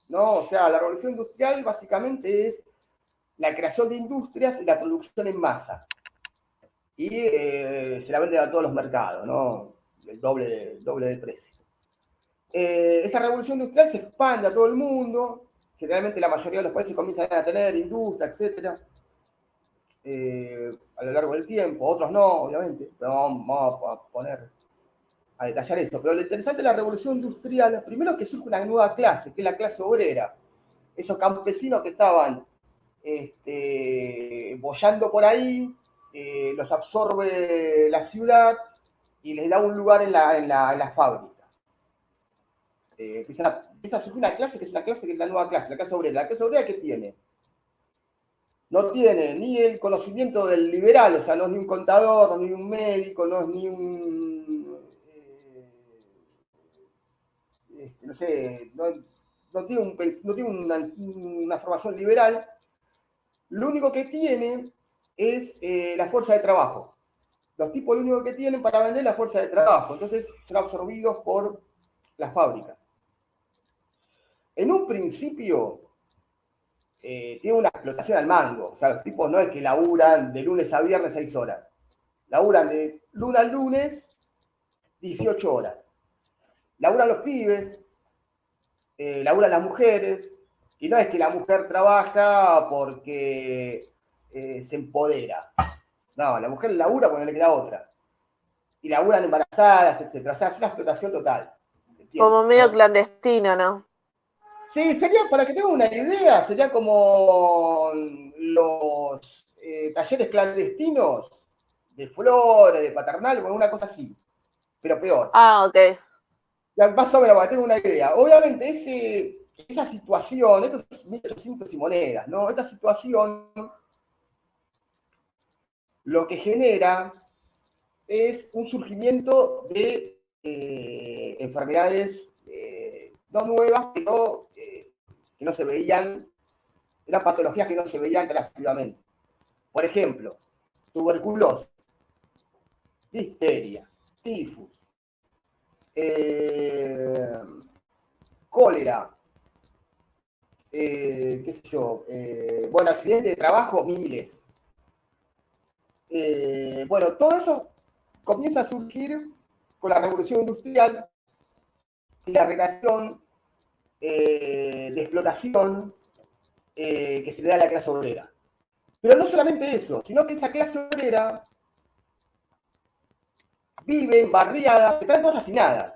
¿no? O sea, la revolución industrial básicamente es la creación de industrias y la producción en masa. Y se la venden a todos los mercados, ¿no? El doble de precio. Esa revolución industrial se expande a todo el mundo. Generalmente la mayoría de los países comienzan a tener industria, etc. A lo largo del tiempo. Otros no, obviamente. Pero vamos a detallar eso. Pero lo interesante de la revolución industrial, primero es que surge una nueva clase, que es la clase obrera. Esos campesinos que estaban boyando por ahí, los absorbe la ciudad y les da un lugar en la fábrica. Empieza a surgir una clase que es la nueva clase, la clase obrera. ¿La clase obrera qué tiene? No tiene ni el conocimiento del liberal, o sea, no es ni un contador, ni un médico, no es ni un... no sé, no tiene una formación liberal. Lo único que tiene es la fuerza de trabajo. Los tipos lo único que tienen para vender es la fuerza de trabajo. Entonces son absorbidos por las fábricas. En un principio tiene una explotación al mango. O sea, los tipos no es que laburan de lunes a viernes 6 horas. Laburan de lunes a lunes 18 horas. Laburan los pibes. laburan las mujeres, y no es que la mujer trabaja porque se empodera. No, la mujer labura porque no le queda otra. Y laburan embarazadas, etc. O sea, es una explotación total. Como medio ¿no? clandestino, ¿no? Sí, sería, para que tengan una idea, sería como los talleres clandestinos de Flores, de Paternal, o una cosa así, pero peor. Ah, ok. Ya, más o menos, para que tengan una idea. Obviamente, esa situación, estos 1.800 y monedas, ¿no? Esta situación lo que genera es un surgimiento de enfermedades no nuevas, pero que no se veían, eran patologías que no se veían clásicamente. Por ejemplo, tuberculosis, difteria, tifus, cólera, qué sé yo, bueno, accidentes de trabajo, miles. Bueno, todo eso comienza a surgir con la revolución industrial y la relación de explotación que se le da a la clase obrera. Pero no solamente eso, sino que esa clase obrera vive en barriadas que están todas hacinadas.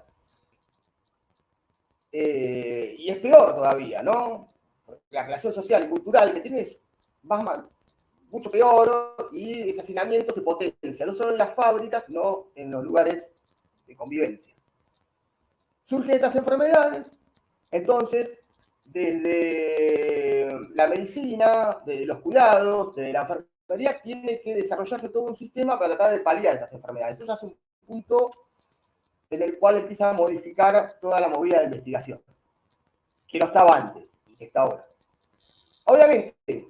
Y es peor todavía, ¿no? La relación social y cultural que tienes más, mucho peor y ese hacinamiento se potencia, no solo en las fábricas, sino en los lugares de convivencia. Surgen estas enfermedades, entonces, desde la medicina, desde los cuidados, desde la enfermería, tiene que desarrollarse todo un sistema para tratar de paliar estas enfermedades. Eso es un punto en el cual empieza a modificar toda la movida de investigación, que no estaba antes y que está ahora. Obviamente,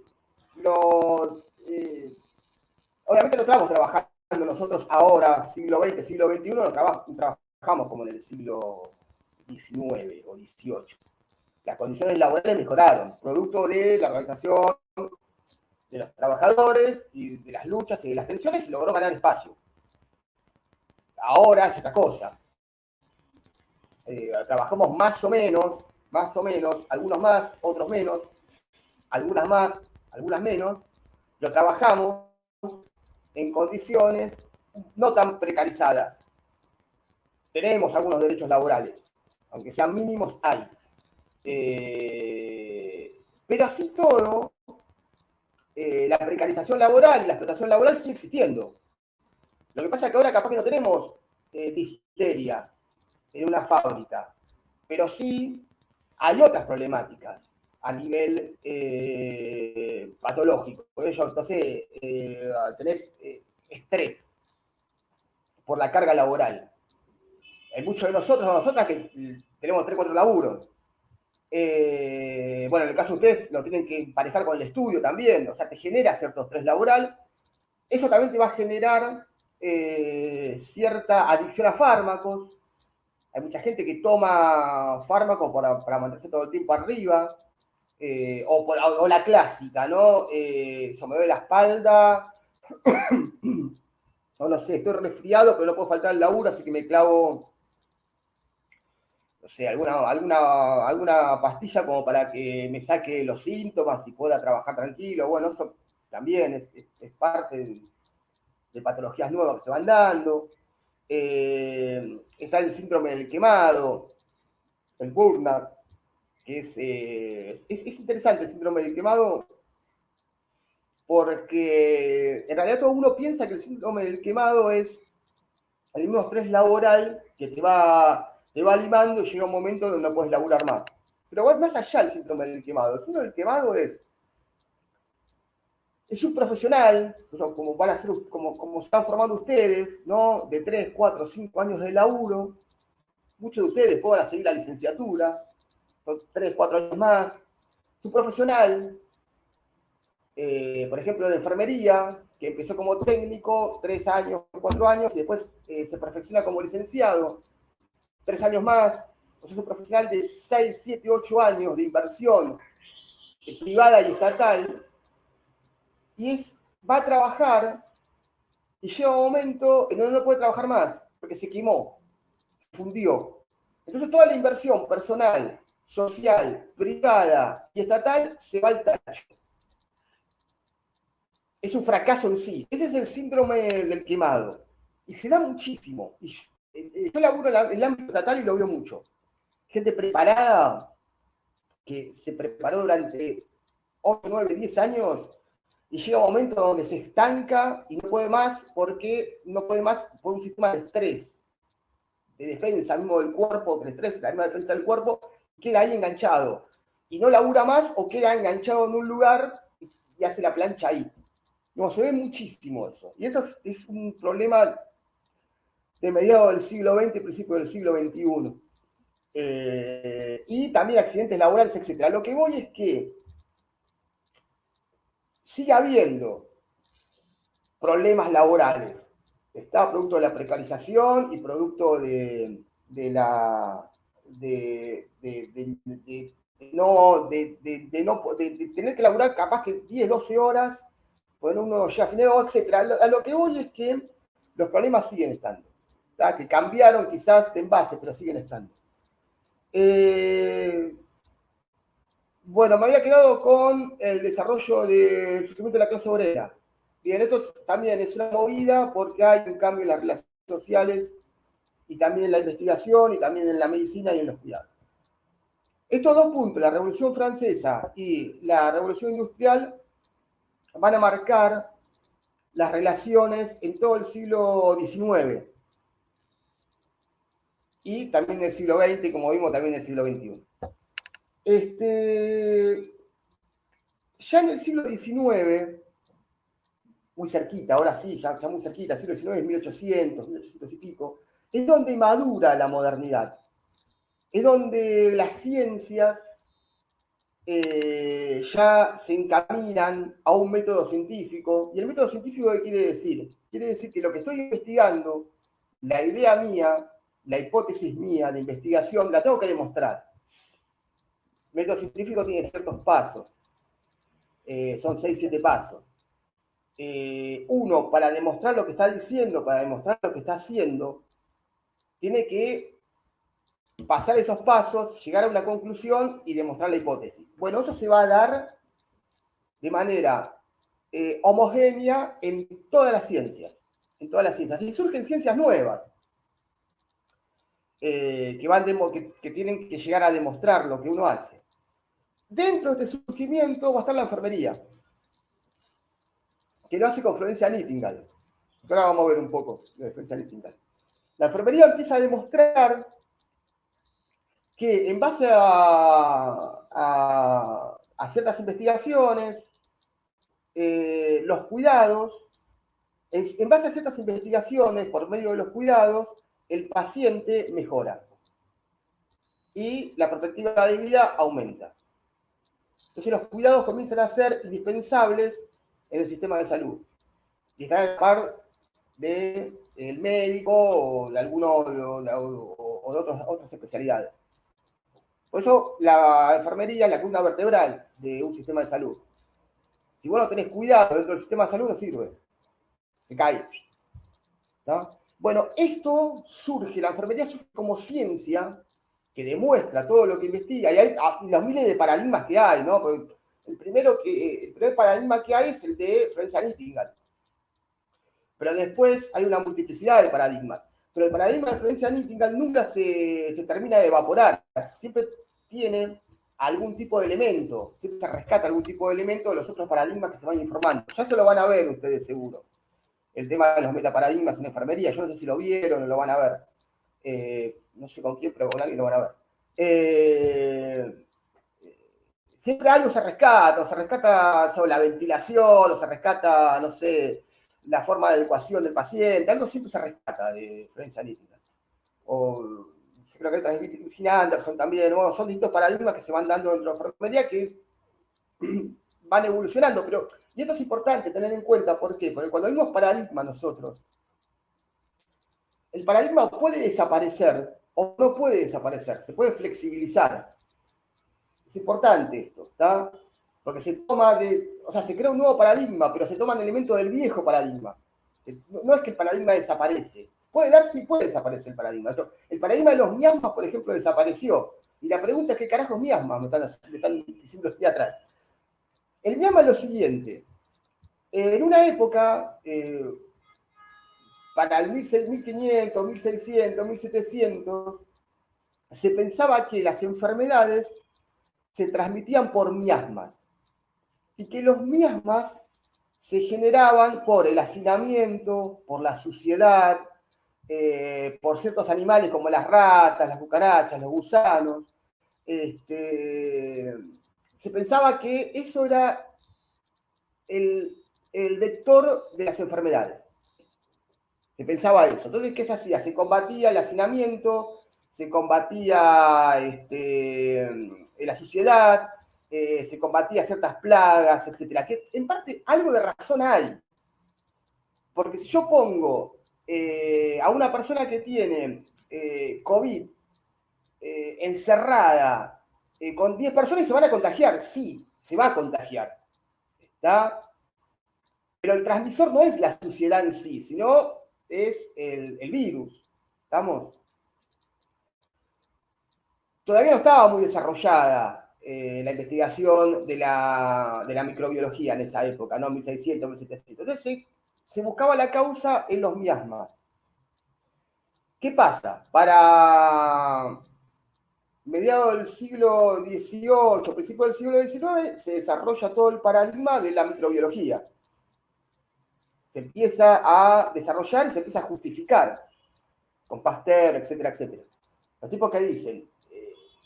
obviamente no estamos trabajando nosotros ahora, siglo XX, siglo XXI, no trabajamos como en el siglo XIX o XVIII. Las condiciones laborales mejoraron, producto de la organización de los trabajadores y de las luchas y de las tensiones, se logró ganar espacio. Ahora es otra cosa. Trabajamos más o menos, algunos más, otros menos, algunas más, algunas menos, lo trabajamos en condiciones no tan precarizadas. Tenemos algunos derechos laborales, aunque sean mínimos, hay. Pero así todo, la precarización laboral y la explotación laboral sigue existiendo. Lo que pasa es que ahora capaz que no tenemos difteria en una fábrica, pero sí hay otras problemáticas a nivel patológico. Por ello, entonces, tenés estrés por la carga laboral. Hay muchos de nosotros o nosotras que tenemos 3 o 4 laburos. Bueno, en el caso de ustedes lo tienen que emparejar con el estudio también, o sea, te genera cierto estrés laboral. Eso también te va a generar cierta adicción a fármacos. Hay mucha gente que toma fármacos para mantenerse todo el tiempo arriba, o la clásica, ¿no? Se me duele la espalda, no sé, estoy resfriado, pero no puedo faltar al laburo, así que me clavo, no sé, alguna pastilla como para que me saque los síntomas y pueda trabajar tranquilo. Bueno, eso también es parte de patologías nuevas que se van dando. Está el síndrome del quemado, el burnout, que es interesante el síndrome del quemado, porque en realidad todo uno piensa que el síndrome del quemado es el mismo estrés laboral que te va limando y llega un momento donde no puedes laburar más. Pero va más allá del síndrome del quemado. El síndrome del quemado es un profesional, como van a ser, como se están formando ustedes, ¿no? De 3, 4, 5 años de laburo. Muchos de ustedes pueden seguir la licenciatura, son 3, 4 años más. Es un profesional, por ejemplo, de enfermería, que empezó como técnico, 3 años, 4 años, y después se perfecciona como licenciado, 3 años más. O sea, es un profesional de 6, 7, 8 años de inversión privada y estatal, y va a trabajar, y llega un momento en donde no puede trabajar más, porque se quemó, se fundió. Entonces toda la inversión personal, social, privada y estatal se va al tacho. Es un fracaso en sí. Ese es el síndrome del quemado. Y se da muchísimo. Y yo laburo en el ámbito estatal y lo veo mucho. Gente preparada, que se preparó durante 8, 9, 10 años y llega un momento donde se estanca y no puede más porque no puede más por un sistema de estrés, de defensa mismo del cuerpo, el estrés, la misma defensa del cuerpo, queda ahí enganchado. Y no labura más o queda enganchado en un lugar y hace la plancha ahí. No, se ve muchísimo eso. Y eso es un problema de mediados del siglo XX, principio del siglo XXI. Y también accidentes laborales, etc. Lo que voy es que sigue habiendo problemas laborales. Está producto de la precarización y producto de tener que laburar capaz que 10, 12 horas, bueno, uno ya finero, etc. A lo que voy es que los problemas siguen estando, ¿tá? Que cambiaron quizás de envase, pero siguen estando. Bueno, me había quedado con el desarrollo del surgimiento de la clase obrera. Bien, esto también es una movida porque hay un cambio en las relaciones sociales y también en la investigación y también en la medicina y en los cuidados. Estos dos puntos, la Revolución Francesa y la Revolución Industrial, van a marcar las relaciones en todo el siglo XIX y también en el siglo XX, como vimos también en el siglo XXI. Ya en el siglo XIX, muy cerquita, ahora sí, ya muy cerquita, siglo XIX, 1800 y pico, es donde madura la modernidad. Es donde las ciencias ya se encaminan a un método científico. ¿Y el método científico qué quiere decir? Quiere decir que lo que estoy investigando, la idea mía, la hipótesis mía de investigación, la tengo que demostrar. El método científico tiene ciertos pasos. Son 6, 7 pasos. Uno, para demostrar lo que está diciendo, para demostrar lo que está haciendo, tiene que pasar esos pasos, llegar a una conclusión y demostrar la hipótesis. Bueno, eso se va a dar de manera homogénea en todas las ciencias. En todas las ciencias. Y surgen ciencias nuevas que tienen que llegar a demostrar lo que uno hace. Dentro de este surgimiento va a estar la enfermería, que lo hace con Florencia Nightingale. Ahora vamos a ver un poco de Florencia Nightingale. La enfermería empieza a demostrar que en base a ciertas investigaciones, los cuidados, en base a ciertas investigaciones, por medio de los cuidados, el paciente mejora y la perspectiva de vida aumenta. Entonces los cuidados comienzan a ser indispensables en el sistema de salud y están a la par del médico o de alguno o de otras especialidades. Por eso la enfermería es la columna vertebral de un sistema de salud. Si vos no tenés cuidado dentro del sistema de salud, no sirve. Se cae. ¿No? Bueno, esto surge, la enfermería surge como ciencia que demuestra todo lo que investiga. Y hay los miles de paradigmas que hay, ¿no? Porque el primer paradigma que hay es el de Florencia Nightingale. Pero después hay una multiplicidad de paradigmas. Pero el paradigma de Florencia Nightingale nunca se termina de evaporar. Siempre tiene algún tipo de elemento, siempre se rescata algún tipo de elemento de los otros paradigmas que se van informando. Ya se lo van a ver ustedes seguro. El tema de los metaparadigmas en enfermería, yo no sé si lo vieron o lo van a ver. No sé con quién, pero con alguien lo van a ver. Siempre algo se rescata sobre la ventilación, o se rescata, no sé, la forma de adecuación del paciente, algo siempre se rescata de Florencia Nightingale. O creo que otra vez Virginia Anderson también, bueno, son distintos paradigmas que se van dando dentro de la enfermería que van evolucionando, y esto es importante tener en cuenta, ¿por qué? Porque cuando vimos paradigma nosotros, el paradigma puede desaparecer o no puede desaparecer, se puede flexibilizar. Es importante esto, ¿está? Porque se crea un nuevo paradigma, pero se toman elementos del viejo paradigma. No es que el paradigma desaparece. Puede darse y puede desaparecer el paradigma. El paradigma de los miasmas, por ejemplo, desapareció. Y la pregunta es, ¿qué carajo es miasma? Me están diciendo aquí atrás. El miasma es lo siguiente. En una época, para el 1500, 1600, 1700, se pensaba que las enfermedades se transmitían por miasmas y que los miasmas se generaban por el hacinamiento, por la suciedad, por ciertos animales como las ratas, las cucarachas, los gusanos. Se pensaba que eso era el vector de las enfermedades. Se pensaba eso. Entonces, ¿qué se hacía? Se combatía el hacinamiento, se combatía la suciedad, se combatía ciertas plagas, etcétera. Que en parte algo de razón hay. Porque si yo pongo a una persona que tiene COVID encerrada con 10 personas, se van a contagiar. Sí, se va a contagiar. ¿Está? Pero el transmisor no es la suciedad en sí, sino es el virus. ¿Estamos? Todavía no estaba muy desarrollada la investigación de la microbiología en esa época, ¿no? 1600, 1700. Entonces se buscaba la causa en los miasmas. ¿Qué pasa? Para mediados del siglo XVIII, principios del siglo XIX, se desarrolla todo el paradigma de la microbiología. Se empieza a desarrollar y se empieza a justificar con Pasteur, etcétera, etcétera. Los tipos que dicen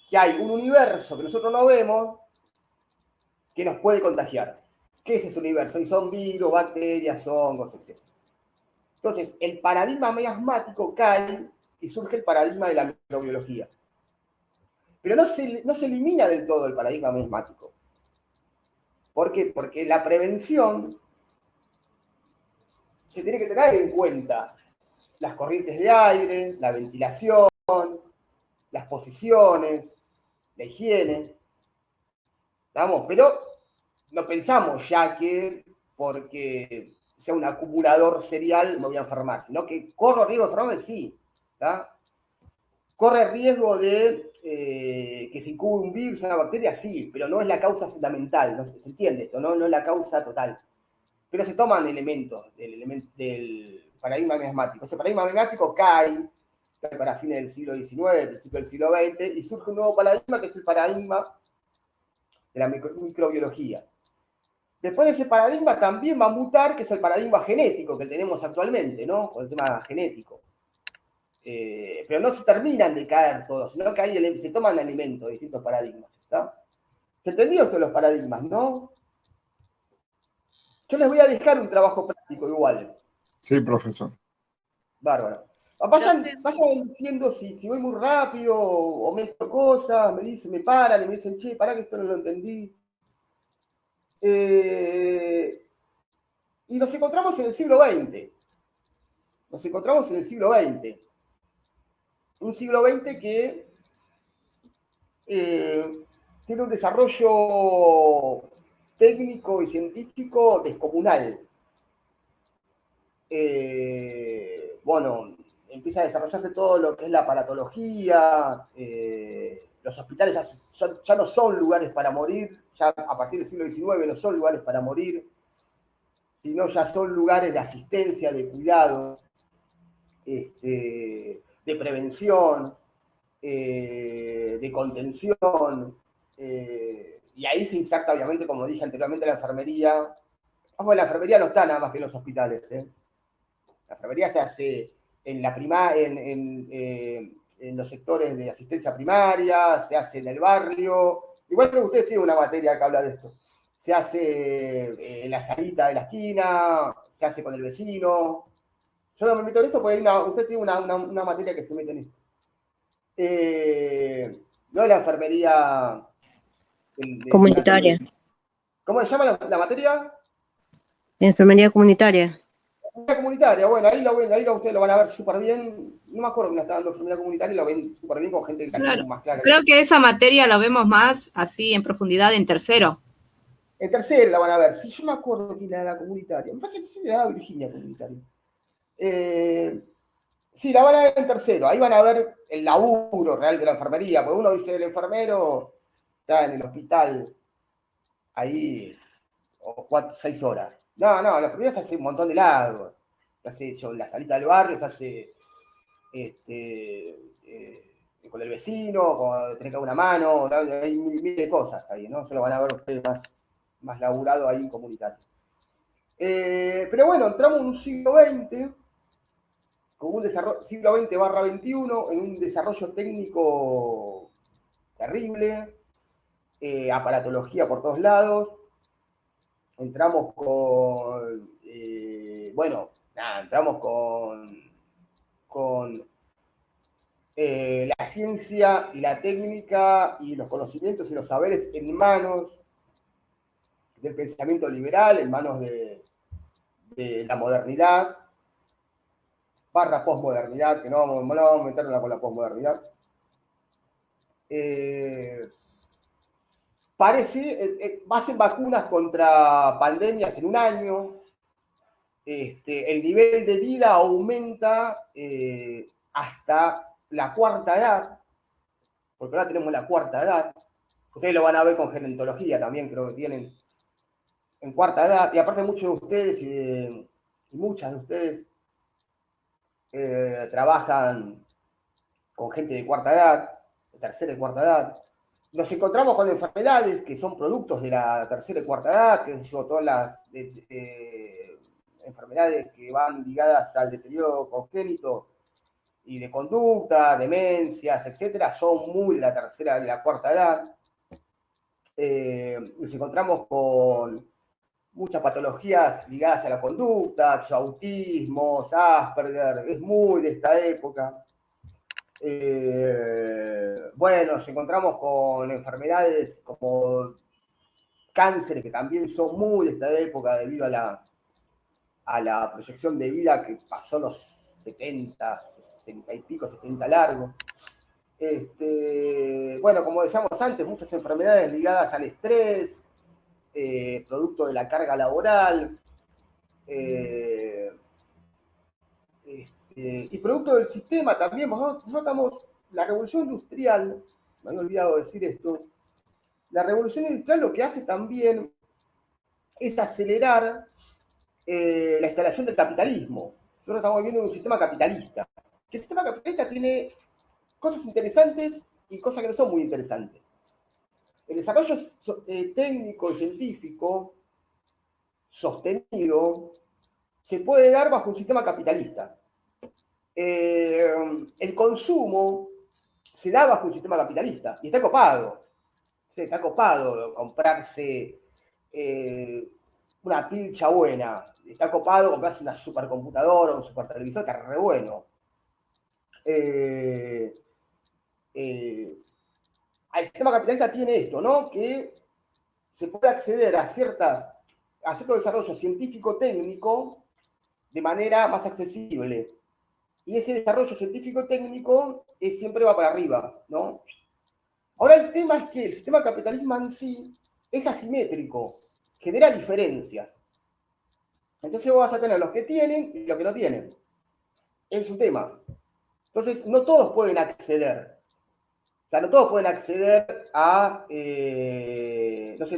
que hay un universo que nosotros no vemos que nos puede contagiar. ¿Qué es ese universo? Y son virus, bacterias, hongos, etc. Entonces, el paradigma miasmático cae y surge el paradigma de la microbiología. Pero no se elimina del todo el paradigma miasmático. ¿Por qué? Porque la prevención se tiene que tener en cuenta las corrientes de aire, la ventilación, las posiciones, la higiene. ¿Estamos? Pero no pensamos ya que porque sea un acumulador serial me voy a enfermar, sino que corro riesgo de enfermarme, sí. ¿Está? Corre riesgo de que se incube un virus, una bacteria, sí, pero no es la causa fundamental, ¿no? ¿Se entiende esto? No es la causa total. Pero se toman elementos del paradigma miasmático. Ese paradigma miasmático cae para fines del siglo XIX, principio del siglo XX, y surge un nuevo paradigma que es el paradigma de la microbiología. Después de ese paradigma también va a mutar, que es el paradigma genético que tenemos actualmente, ¿no? Con el tema genético. Pero no se terminan de caer todos, sino que se toman elementos de distintos paradigmas. ¿Está? ¿Se entendió esto de los paradigmas, no? Yo les voy a dejar un trabajo práctico igual. Sí, profesor. Bárbaro. Vayan diciendo si voy muy rápido o meto cosas, me paran y me dicen, che, pará que esto no lo entendí. Y nos encontramos en el siglo XX. Nos encontramos en el siglo XX. Un siglo XX que tiene un desarrollo técnico y científico descomunal. Bueno, empieza a desarrollarse todo lo que es la aparatología, los hospitales ya no son lugares para morir, ya a partir del siglo XIX no son lugares para morir, sino ya son lugares de asistencia, de cuidado, de prevención, de contención, y ahí se inserta, obviamente, como dije anteriormente, la enfermería. Ojo, la enfermería no está nada más que en los hospitales, La enfermería se hace en los sectores de asistencia primaria, se hace en el barrio. Igual creo que ustedes tienen una materia que habla de esto. Se hace en la salita de la esquina, se hace con el vecino. Yo no me meto en esto porque usted tiene una materia que se mete en esto. No la enfermería comunitaria. ¿Cómo se llama la materia? Enfermería comunitaria. Enfermería comunitaria, bueno, ahí ustedes lo van a ver súper bien. No me acuerdo que me está dando enfermería comunitaria y lo ven súper bien con gente que la tiene más clara. Creo que esa materia lo vemos más así en profundidad en tercero. En tercero la van a ver. Sí, yo me acuerdo que la comunitaria. Me parece que sí la da Virginia comunitaria. Sí, la van a ver en tercero. Ahí van a ver el laburo real de la enfermería. Porque uno dice, el enfermero está en el hospital ahí, o 6 horas. No, la enfermería se hace un montón de lados. Se hace la salita del barrio, se hace con el vecino, con tener que dar una mano, hay mil de cosas ahí, ¿no? Se lo van a ver ustedes más laburado ahí en comunitario. Pero bueno, entramos en un siglo XX, con un desarrollo, siglo XX/XXI, en un desarrollo técnico terrible, aparatología por todos lados. Entramos con, entramos con la ciencia y la técnica y los conocimientos y los saberes en manos del pensamiento liberal, en manos de la modernidad, /posmodernidad, que no vamos a meterla con la posmodernidad. Hacen vacunas contra pandemias en un año. El nivel de vida aumenta hasta la cuarta edad, porque ahora tenemos la cuarta edad. Ustedes lo van a ver con gerontología también, creo que tienen en cuarta edad, y aparte muchos de ustedes y muchas de ustedes trabajan con gente de cuarta edad, de tercera y cuarta edad. Nos encontramos con enfermedades que son productos de la tercera y cuarta edad, que son todas las enfermedades que van ligadas al deterioro congénito y de conducta, demencias, etcétera, son muy de la tercera y de la cuarta edad. Nos encontramos con muchas patologías ligadas a la conducta, autismo, Asperger, es muy de esta época. Nos encontramos con enfermedades como cánceres que también son muy de esta época debido a la proyección de vida que pasó los 70, 60 y pico, 70 largos. Como decíamos antes, muchas enfermedades ligadas al estrés, producto de la carga laboral, y producto del sistema también. Nosotros notamos la revolución industrial, me había olvidado decir esto, la revolución industrial lo que hace también es acelerar la instalación del capitalismo. Nosotros estamos viviendo en un sistema capitalista. Que el sistema capitalista tiene cosas interesantes y cosas que no son muy interesantes. El desarrollo técnico y científico sostenido se puede dar bajo un sistema capitalista. El consumo se da bajo un sistema capitalista y está copado. Está copado comprarse una pilcha buena. Está copado comprarse una supercomputadora o un supertelevisor, que es re bueno. El sistema capitalista tiene esto, ¿no? Que se puede acceder a cierto desarrollo científico-técnico de manera más accesible. Y ese desarrollo científico-técnico siempre va para arriba, ¿no? Ahora el tema es que el sistema capitalismo en sí es asimétrico, genera diferencias. Entonces vos vas a tener los que tienen y los que no tienen. Es un tema. Entonces no todos pueden acceder. O sea, no todos pueden acceder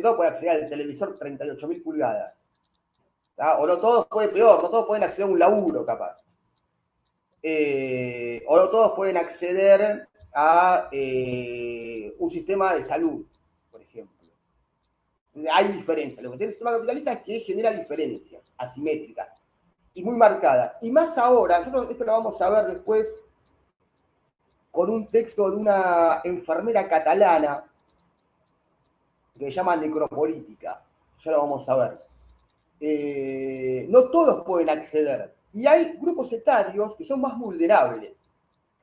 todos pueden acceder al televisor 38.000 pulgadas. ¿Tá? O no todos no todos pueden acceder a un laburo, capaz. O no todos pueden acceder a un sistema de salud, por ejemplo. Hay diferencias. Lo que tiene el sistema capitalista es que genera diferencias asimétricas y muy marcadas. Y más ahora, nosotros esto lo vamos a ver después con un texto de una enfermera catalana que se llama Necropolítica. Ya lo vamos a ver. No todos pueden acceder. Y hay grupos etarios que son más vulnerables.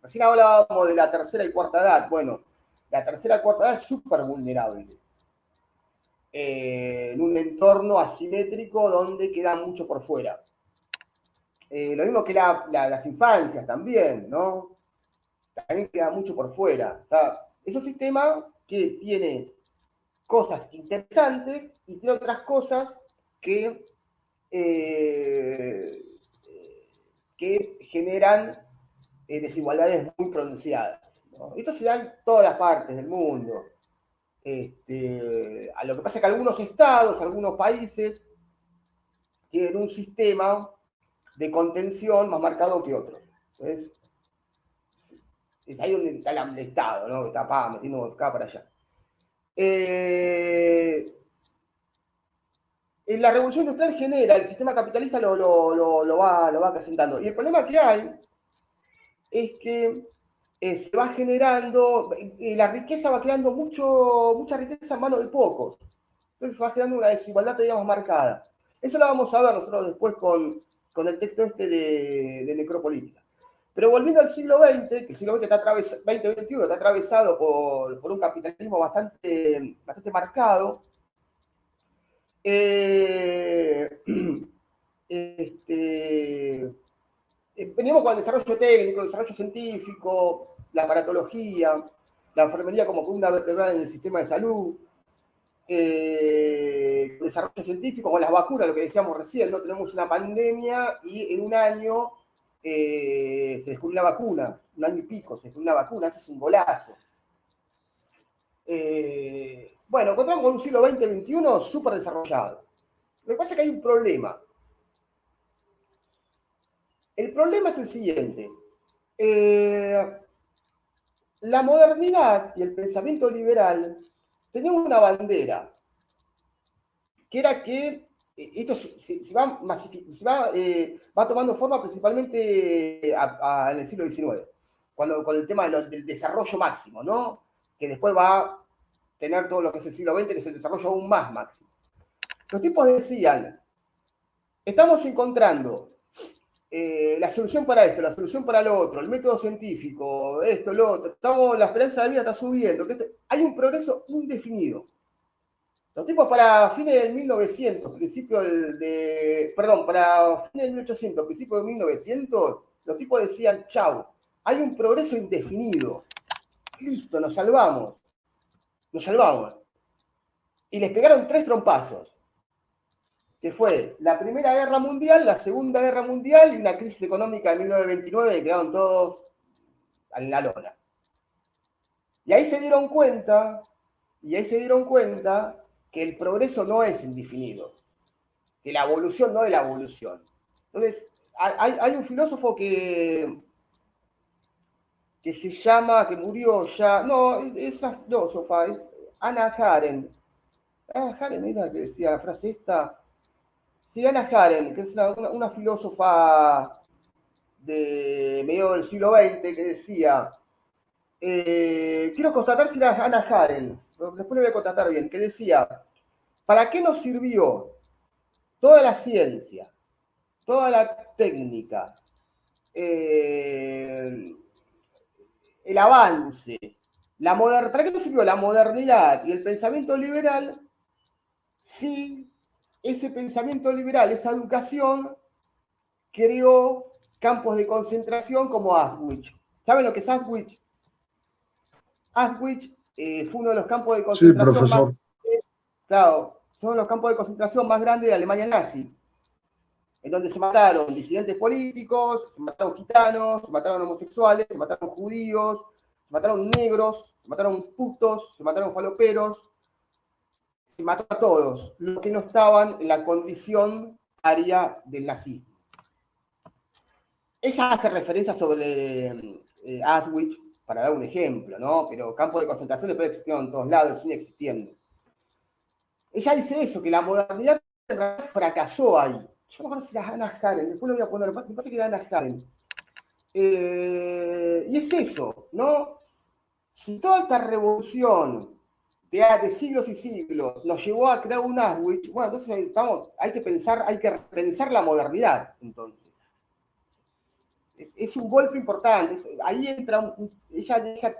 Recién hablábamos de la tercera y cuarta edad. Bueno, la tercera y cuarta edad es súper vulnerable. En un entorno asimétrico donde queda mucho por fuera. Lo mismo que las infancias también, ¿no? También queda mucho por fuera. O sea, es un sistema que tiene cosas interesantes y tiene otras cosas que generan desigualdades muy pronunciadas, ¿no? Esto se da en todas las partes del mundo. A lo que pasa es que algunos estados, algunos países, tienen un sistema de contención más marcado que otros. Entonces, es ahí donde está el Estado, ¿no? Que está metiendo acá para allá. La revolución industrial genera, el sistema capitalista lo va acrecentando. Y el problema que hay es que se va generando, la riqueza va creando mucha riqueza en manos de pocos. Entonces se va generando una desigualdad todavía más marcada. Eso lo vamos a ver nosotros después con el texto de Necropolítica. Pero volviendo al siglo XX, que el siglo XX está está atravesado por un capitalismo bastante marcado, venimos con el desarrollo técnico, el desarrollo científico, la aparatología, la enfermería como columna vertebral en el sistema de salud, el desarrollo científico con las vacunas, lo que decíamos recién, ¿no? Tenemos una pandemia y en un año se descubrió la vacuna, un año y pico se descubrió una vacuna, eso es un golazo. Bueno, encontramos con un siglo XX-XXI súper desarrollado. Lo que pasa es que hay un problema. El problema es el siguiente. La modernidad y el pensamiento liberal tenían una bandera, que era que esto va tomando forma principalmente en el siglo XIX, con el tema del desarrollo máximo, ¿no? Que después va a tener todo lo que es el siglo XX, que es el desarrollo aún más máximo. Los tipos decían, estamos encontrando la solución para esto, la solución para lo otro, el método científico, esto, lo otro, la esperanza de vida está subiendo, hay un progreso indefinido. Los tipos para fines del 1900, para fines del 1800, principio del 1900, los tipos decían, chau, hay un progreso indefinido. Listo, nos salvamos. Y les pegaron 3 trompazos, que fue la Primera Guerra Mundial, la Segunda Guerra Mundial y una crisis económica de 1929 que quedaron todos en la lona. Y ahí se dieron cuenta que el progreso no es indefinido, que la evolución no es la evolución. Entonces, hay un filósofo que se llama, que murió ya, no, es una filósofa, es Hannah Arendt. Hannah Arendt era la que decía la frase esta. Sí, Hannah Arendt, que es una filósofa de mediados del siglo XX, que decía, quiero constatar si era Hannah Arendt, después lo voy a constatar bien, que decía, ¿para qué nos sirvió toda la ciencia, toda la técnica, el avance, ¿para qué nos sirvió la modernidad y el pensamiento liberal si ese pensamiento liberal, esa educación, creó campos de concentración como Auschwitz? ¿Saben lo que es Auschwitz? Auschwitz fue uno de los campos de concentración profesor. Claro, son los campos de concentración más grandes de Alemania nazi, en donde se mataron disidentes políticos, se mataron gitanos, se mataron homosexuales, se mataron judíos, se mataron negros, se mataron putos, se mataron faloperos, se mató a todos los que no estaban en la condición aria del nazismo. Ella hace referencia sobre Auschwitz, para dar un ejemplo, ¿no? Pero campos de concentración después existieron en todos lados, siguen existiendo. Ella dice eso, que la modernidad en realidad fracasó ahí. Yo no me acuerdo si era Hannah Arendt, después lo voy a poner, me parece que era Hannah Arendt. Y es eso, ¿no? Si toda esta revolución de siglos y siglos nos llevó a crear un Auschwitz, bueno, entonces hay que repensar la modernidad, entonces. Es un golpe importante, ahí entra, ella deja,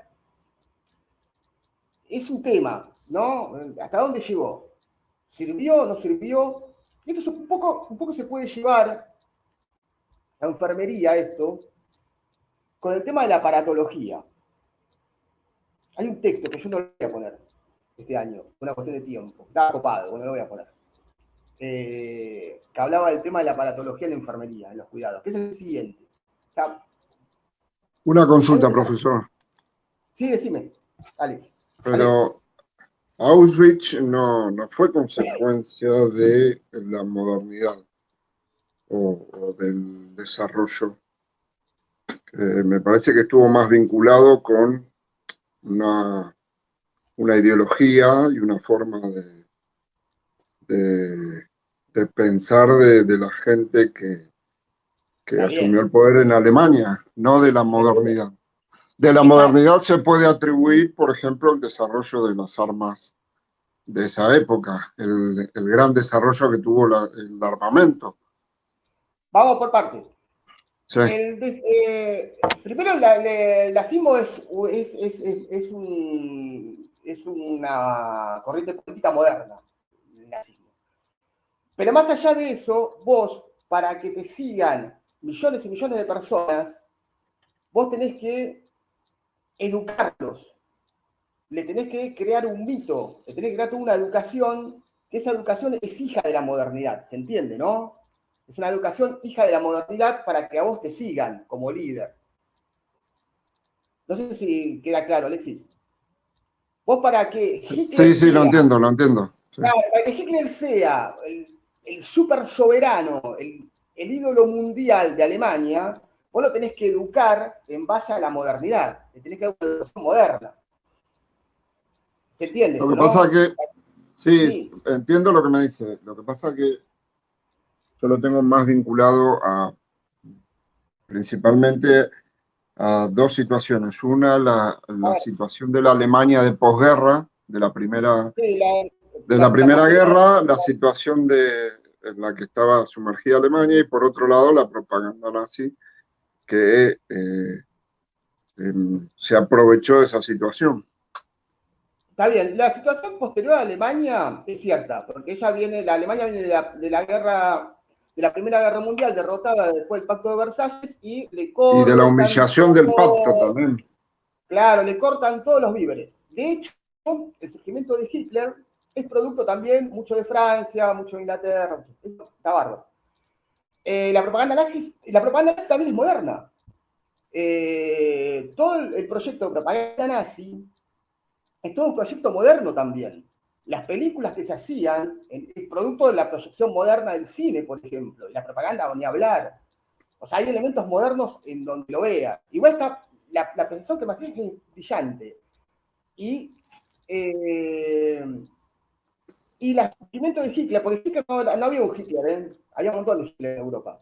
es un tema, ¿no? ¿Hasta dónde llegó? ¿Sirvió o no sirvió? Esto es un poco se puede llevar a enfermería esto, con el tema de la aparatología. Hay un texto que yo no lo voy a poner este año, una cuestión de tiempo, estaba copado, bueno, lo voy a poner, que hablaba del tema de la aparatología en la enfermería, en los cuidados, que es el siguiente. O sea, Una consulta, profesor. Sí, decime, Alex. Pero Auschwitz no fue consecuencia de la modernidad o del desarrollo. Me parece que estuvo más vinculado con una ideología y una forma de pensar de la gente que Está asumió bien. el poder en Alemania, no de la modernidad. De la modernidad se puede atribuir, por ejemplo, el desarrollo de las armas de esa época, el gran desarrollo que tuvo el armamento. Vamos por partes. Sí. Primero, el nazismo es una corriente política moderna, el nazismo. Pero más allá de eso, vos, para que te sigan millones y millones de personas, vos tenés que educarlos. Le tenés que crear un mito, le tenés que crear toda una educación, que esa educación es hija de la modernidad, ¿se entiende, no? Es una educación hija de la modernidad para que a vos te sigan como líder. No sé si queda claro, Alexis. Vos para que Hitler Sí, lo sea, entiendo. Sí. claro, para que Hitler sea el super soberano, el ídolo mundial de Alemania, vos lo tenés que educar en base a la modernidad. Le tenés que dar una educación moderna. ¿Se entiende? Lo que ¿no? pasa que, Sí, entiendo lo que me dice. Lo que pasa que yo lo tengo más vinculado principalmente a dos situaciones. Una, la situación de la Alemania de posguerra, de la primera guerra, la situación en la que estaba sumergida Alemania, y por otro lado la propaganda nazi que se aprovechó de esa situación. Está bien, la situación posterior a Alemania es cierta, porque la Alemania viene de la guerra, de la Primera Guerra Mundial, derrotada después del Pacto de Versalles, y le cortan. Y de la humillación del pacto también. Claro, le cortan todos los víveres. De hecho, el surgimiento de Hitler es producto también mucho de Francia, mucho de Inglaterra, eso está bárbaro. La propaganda nazi también es moderna. Todo el proyecto de propaganda nazi es todo un proyecto moderno también. Las películas que se hacían, es producto de la proyección moderna del cine, por ejemplo, y la propaganda, ni hablar. O sea, hay elementos modernos en donde lo vea. Igual está, la presentación que me hacía es brillante. Y el surgimiento de Hitler, porque Hitler no había un Hitler, había un montón de Hitler en Europa.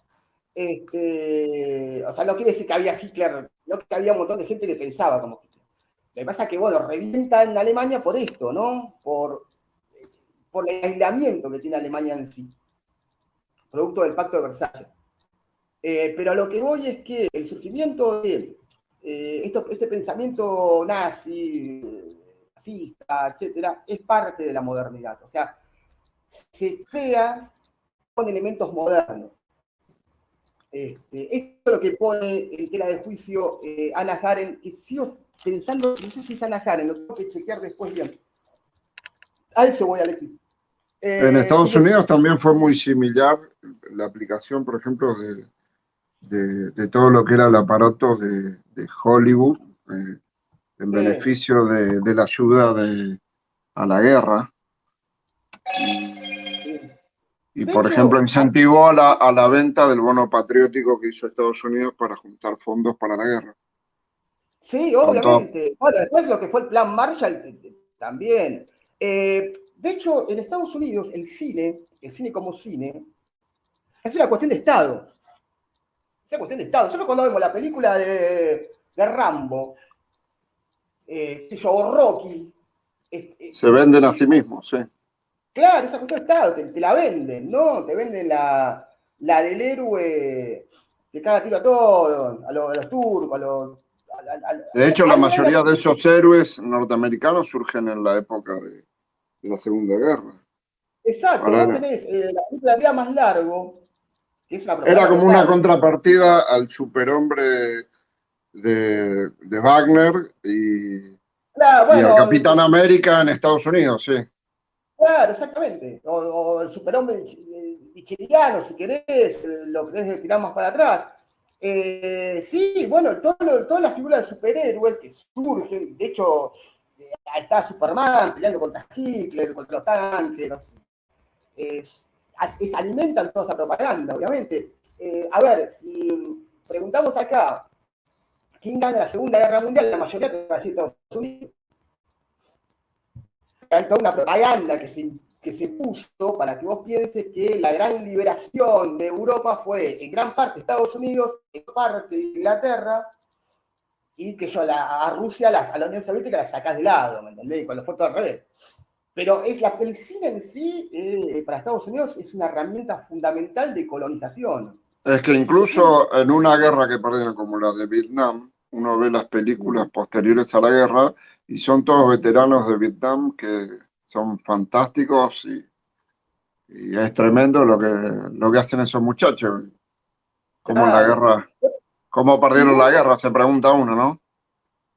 O sea, no quiere decir que había Hitler, no que había un montón de gente que pensaba como Hitler. Lo que pasa es que, bueno, revienta en Alemania por esto, ¿no? Por el aislamiento que tiene Alemania en sí, producto del Pacto de Versalles. Pero a lo que voy es que el surgimiento de este pensamiento nazi, racista, etcétera, es parte de la modernidad. O sea, se crea con elementos modernos. Eso es lo que pone en tela de juicio Hannah Arendt, que sigo pensando, no sé si es Hannah Arendt, lo tengo que chequear después bien. A eso voy, Alexis. En Estados Unidos también fue muy similar la aplicación, por ejemplo, de todo lo que era el aparato de Hollywood en beneficio de la ayuda a la guerra. Y por ejemplo, incentivó a la venta del bono patriótico que hizo Estados Unidos para juntar fondos para la guerra. Sí, obviamente. Bueno, después lo que fue el plan Marshall también. De hecho, en Estados Unidos el cine como cine, es una cuestión de Estado. Es una cuestión de Estado. Nosotros cuando vemos la película de Rambo, o Rocky... se venden a sí mismos, sí. Claro, esa cuestión de Estado, te la venden, ¿no? Te venden la del héroe que caga tiro a todos, a los turcos, de hecho, la mayoría de esos héroes norteamericanos surgen en la época de la Segunda Guerra. Exacto, vos tenés la película de día más largo, que es una era como una contrapartida al superhombre de Wagner y al Capitán América en Estados Unidos, sí. Claro, exactamente. O el superhombre ichiriano, si querés, lo querés tirar más para atrás. Sí, bueno, todas las figuras de superhéroes que surgen, de hecho, está Superman peleando contra Hitler, contra los tanques, alimentan toda esa propaganda, obviamente. A ver, si preguntamos acá, ¿quién gana la Segunda Guerra Mundial? La mayoría te va a decir Estados Unidos. Hay toda una propaganda que se puso para que vos pienses que la gran liberación de Europa fue en gran parte Estados Unidos, en parte Inglaterra, y que a Rusia, a la Unión Soviética la sacás de lado, ¿me entendés? Cuando fue todo al revés. Pero el cine en sí, para Estados Unidos, es una herramienta fundamental de colonización. Es que incluso en una guerra que perdieron como la de Vietnam, uno ve las películas posteriores a la guerra y son todos veteranos de Vietnam que son fantásticos y es tremendo lo que hacen esos muchachos. Como en la guerra, cómo perdieron la guerra, se pregunta uno, ¿no?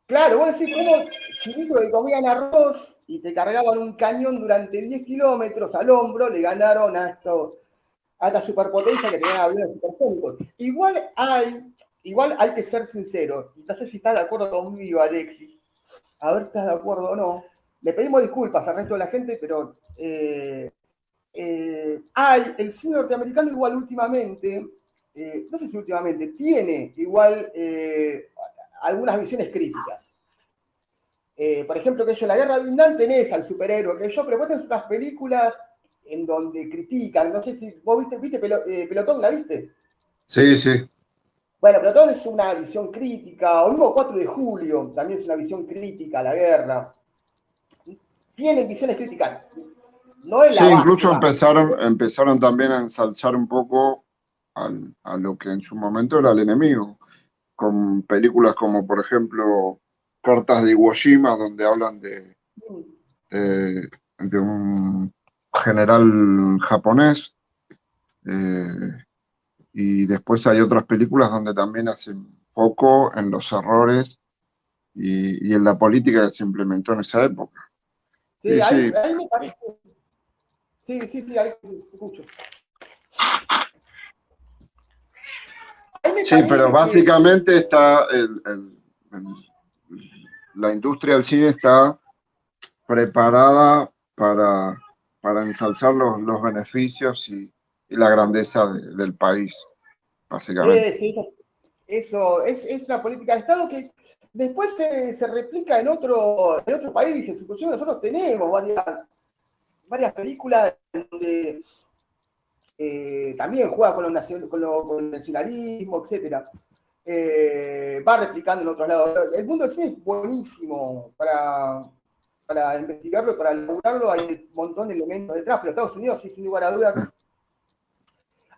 Claro, vos decís, ¿cómo chinitos que comían arroz y te cargaban un cañón durante 10 kilómetros al hombro, le ganaron a esta superpotencia que tenían aviones supersónicos? Igual hay que ser sinceros, y no sé si estás de acuerdo conmigo, Alexis, a ver si estás de acuerdo o no. Le pedimos disculpas al resto de la gente, pero el cine norteamericano igual últimamente, no sé si últimamente, tiene igual algunas visiones críticas. Por ejemplo, que yo en la guerra de Vietnam tenés al superhéroe, pero vos tenés otras películas en donde critican, no sé si vos viste Pelotón, ¿la viste? Sí, sí. Bueno, Pelotón es una visión crítica, o mismo 4 de julio también es una visión crítica a la guerra. Tienen visiones críticas, no es Sí, la base. incluso empezaron también a ensalzar un poco a lo que en su momento era el enemigo, con películas como, por ejemplo, Cartas de Iwo Jima, donde hablan de un general japonés, y después hay otras películas donde también hacen foco en los errores y en la política que se implementó en esa época. Sí, Sí, sí, ahí me parece. Sí, ahí te escucho. Ahí me sí, pero parece que. básicamente está la industria del cine está preparada para ensalzar los beneficios y la grandeza del país, básicamente. Sí, eso es una política de Estado que después se replica en otros países. Inclusive nosotros tenemos varias películas donde también juega con el nacionalismo, etc. Va replicando en otros lados. El mundo del cine es buenísimo para investigarlo, para elaborarlo. Hay un montón de elementos detrás, pero Estados Unidos, sí, sin lugar a dudas.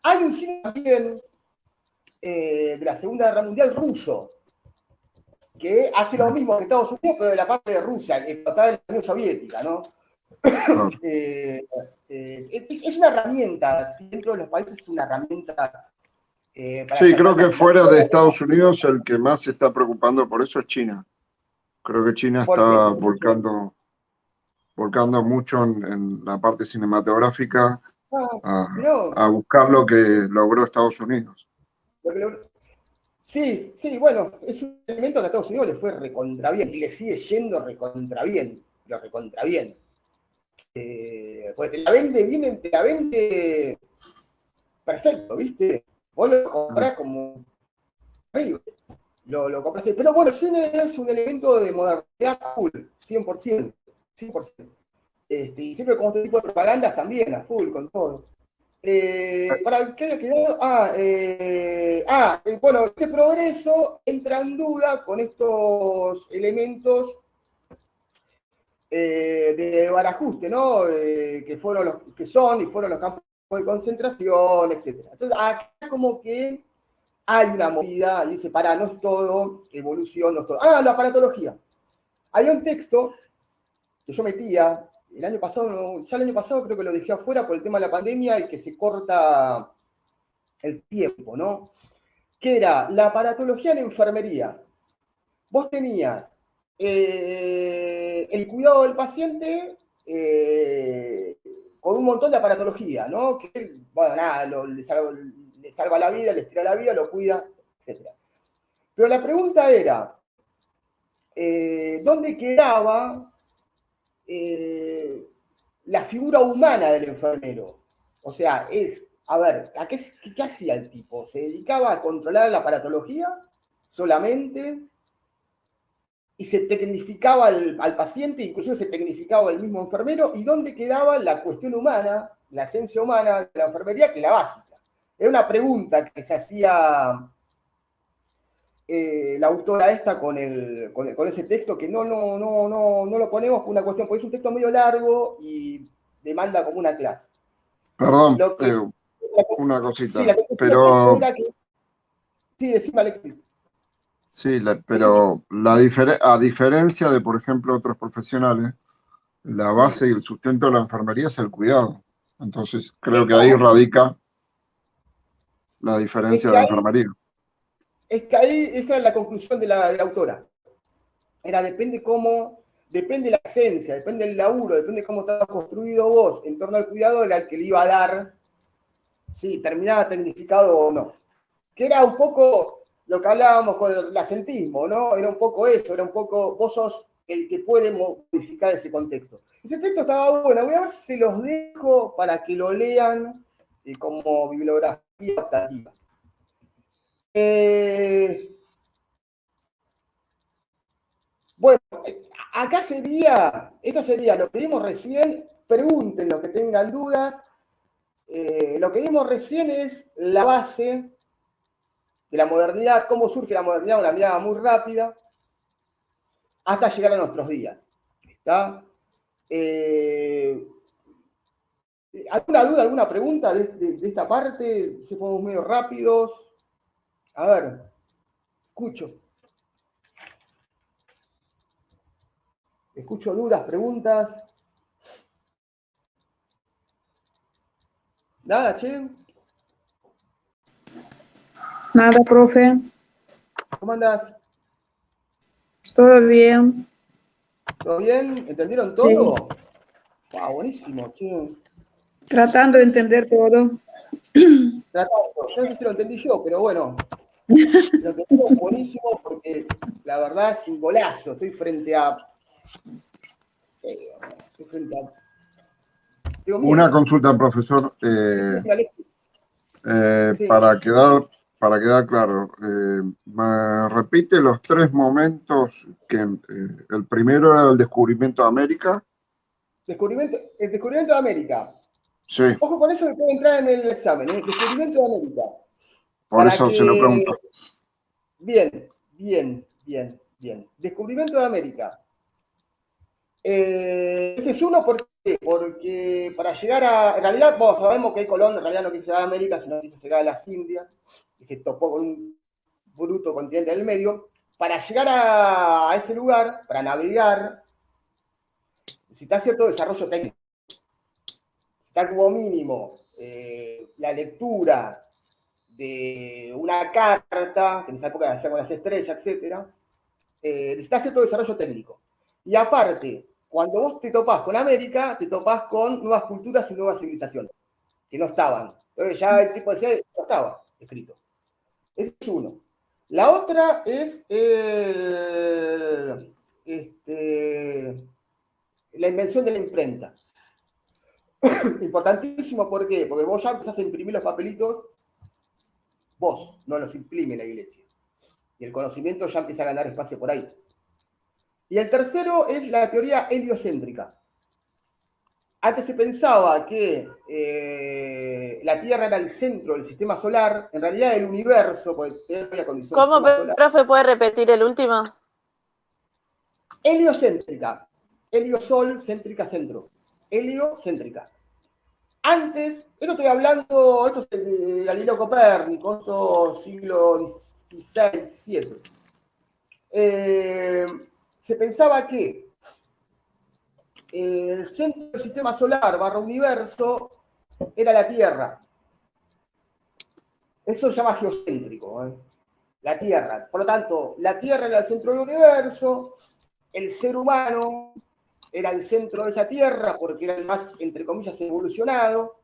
Hay un cine también de la Segunda Guerra Mundial ruso, que hace lo mismo que Estados Unidos, pero de la parte de Rusia, explotada en la Unión Soviética, ¿no? Claro. Es una herramienta, dentro de los países es una herramienta para Sí, hacer creo que fuera de capacitación. Estados Unidos el que más se está preocupando por eso es China. Creo que China está Porque, volcando mucho en la parte cinematográfica no, a buscar lo que logró Estados Unidos. sí, bueno, es un elemento que a Estados Unidos le fue recontra bien y le sigue yendo recontra bien, pero recontra bien. Pues te la vende perfecto, ¿viste? Vos lo comprás como arriba, lo comprás. Pero bueno, el cine es un elemento de modernidad full, 100%. Y siempre con este tipo de propagandas también, a full, con todo. ¿Para qué había quedado? Bueno, este progreso entra en duda con estos elementos de barajuste, ¿no? Que fueron los campos de concentración, etc. Entonces, acá como que hay una movida, y dice, no es todo evolución, no es todo. La aparatología. Había un texto que yo metía el año pasado creo que lo dejé afuera por el tema de la pandemia y que se corta el tiempo, ¿no? Que era la aparatología en enfermería. Vos tenías el cuidado del paciente con un montón de aparatología, ¿no? Que, bueno, nada, le salva la vida, le estira la vida, lo cuida, etc. Pero la pregunta era, ¿dónde quedaba la figura humana del enfermero? O sea, a ver, ¿qué hacía el tipo? ¿Se dedicaba a controlar la aparatología solamente? Y se tecnificaba al paciente, inclusive se tecnificaba el mismo enfermero, ¿y dónde quedaba la cuestión humana, la esencia humana de la enfermería, que es la básica? Era una pregunta que se hacía la autora esta con ese texto, que no lo ponemos por una cuestión, porque es un texto medio largo y demanda como una clase. Perdón, una cosita, sí, pero... Sí, decime, Alexis. Sí, pero a diferencia de, por ejemplo, otros profesionales, la base y el sustento de la enfermería es el cuidado. Entonces, creo que ahí radica la diferencia de la enfermería. Es que ahí esa es la conclusión de la autora. Depende la esencia, depende el laburo, depende cómo estás construido vos en torno al cuidado, era el que le iba a dar, si terminaba tecnificado o no. Que era un poco lo que hablábamos con el acentismo, ¿no? Era un poco eso, era un poco, vos sos el que puede modificar ese contexto. Ese texto estaba bueno, voy a ver si se los dejo para que lo lean como bibliografía optativa. Bueno, acá esto sería lo que vimos recién, pregunten los que tengan dudas. Lo que vimos recién es la base de la modernidad, cómo surge la modernidad, una mirada muy rápida, hasta llegar a nuestros días. ¿Está? ¿Alguna duda, alguna pregunta de esta parte? Si fuimos medio rápidos. A ver, escucho. Escucho dudas, preguntas. Nada, che. Nada, profe. ¿Cómo andás? Todo bien. ¿Todo bien? ¿Entendieron todo? Sí. Buenísimo, che. Tratando de entender todo. Tratando. Yo no sé si lo entendí yo, pero bueno. Lo entendí buenísimo porque la verdad es un golazo. Estoy frente a... Estoy frente a... Una consulta, profesor. Sí. Para quedar claro, ¿me repite los 3 momentos que el primero era el descubrimiento de América? El descubrimiento de América. Sí. Ojo con eso que puede entrar en el examen. El descubrimiento de América. Por eso se lo pregunto. Bien. Descubrimiento de América. Ese es uno, ¿por qué? Porque para llegar a... En realidad, sabemos que Colón en realidad no quiso llegar a América, sino quiso llegar a las Indias, y se topó con un bruto continente del medio. Para llegar a ese lugar, para navegar, necesita cierto desarrollo técnico. Necesita como mínimo la lectura de una carta, que en esa época hacía con las estrellas, etc. Necesita cierto desarrollo técnico. Y aparte, cuando vos te topás con América, te topás con nuevas culturas y nuevas civilizaciones, que no estaban. Entonces ya el tipo decía, no estaba escrito. Ese es uno. La otra es la invención de la imprenta. Importantísimo, ¿por qué? Porque vos ya empezás a imprimir los papelitos, vos no los imprime la iglesia. Y el conocimiento ya empieza a ganar espacio por ahí. Y el tercero es la teoría heliocéntrica. Antes se pensaba que la Tierra era el centro del sistema solar, en realidad el universo, porque había condiciones. ¿Cómo, profe, puede repetir el último? Heliocéntrica. Heliosol, céntrica, centro. Heliocéntrica. Antes, esto estoy hablando, esto es de Galileo Copérnico, esto siglo XVI, XVII. Se pensaba que el centro del sistema solar / universo era la Tierra. Eso se llama geocéntrico, la Tierra. Por lo tanto, la Tierra era el centro del universo, el ser humano era el centro de esa Tierra porque era el más, entre comillas, evolucionado,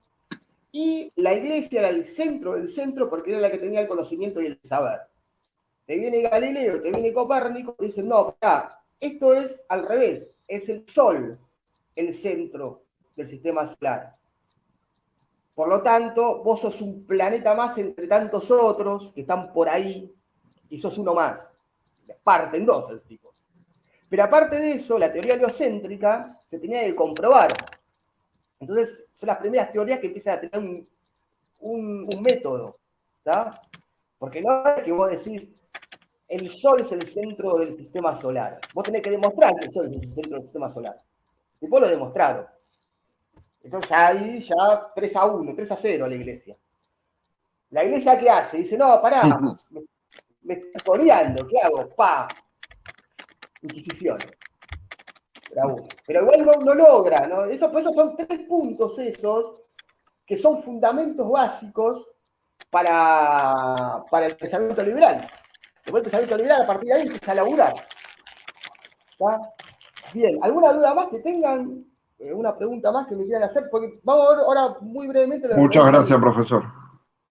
y la iglesia era el centro del centro porque era la que tenía el conocimiento y el saber. te viene Galileo, te viene Copérnico, y dicen, no, pará, esto es al revés, es el Sol el centro del sistema solar. Por lo tanto, vos sos un planeta más entre tantos otros que están por ahí, y sos uno más. Parten dos el tipo. Pero aparte de eso, la teoría heliocéntrica se tenía que comprobar. Entonces, son las primeras teorías que empiezan a tener un método, ¿tá? Porque no es que vos decís, el Sol es el centro del sistema solar. Vos tenés que demostrar que el Sol es el centro del sistema solar. Y vos lo demostraron. Entonces ahí ya 3-1, 3-0 la iglesia. ¿La iglesia qué hace? Dice, no, pará, me estás coreando, ¿qué hago? ¡Pa! Inquisición. Pero igual no logra, ¿no? Esos son 3 puntos esos que son fundamentos básicos para el pensamiento liberal. Después el pensamiento liberal a partir de ahí empieza a laburar. ¿Está? Bien, ¿alguna duda más que tengan? Una pregunta más que me quieran hacer, porque vamos a ver ahora muy brevemente. Muchas gracias, profesor.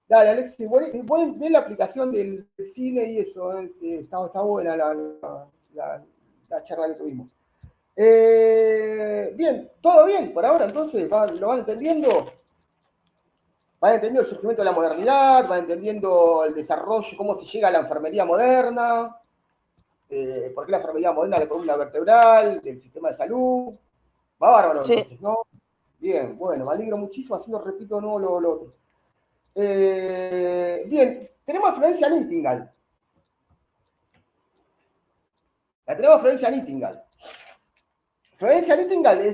Dale, Alexis, pueden ver la aplicación del cine y eso, está buena la charla que tuvimos. Bien, todo bien por ahora, entonces, ¿lo van entendiendo? Van entendiendo el surgimiento de la modernidad, van entendiendo el desarrollo, cómo se llega a la enfermería moderna, por qué la enfermería moderna de la columna vertebral, del sistema de salud. Va bárbaro, Sí. entonces, ¿no? Bien, bueno, me alegro muchísimo, así no repito de nuevo lo otro. Bien, tenemos a Florencia Nightingale. La tenemos a Florencia Nightingale. Florencia Nightingale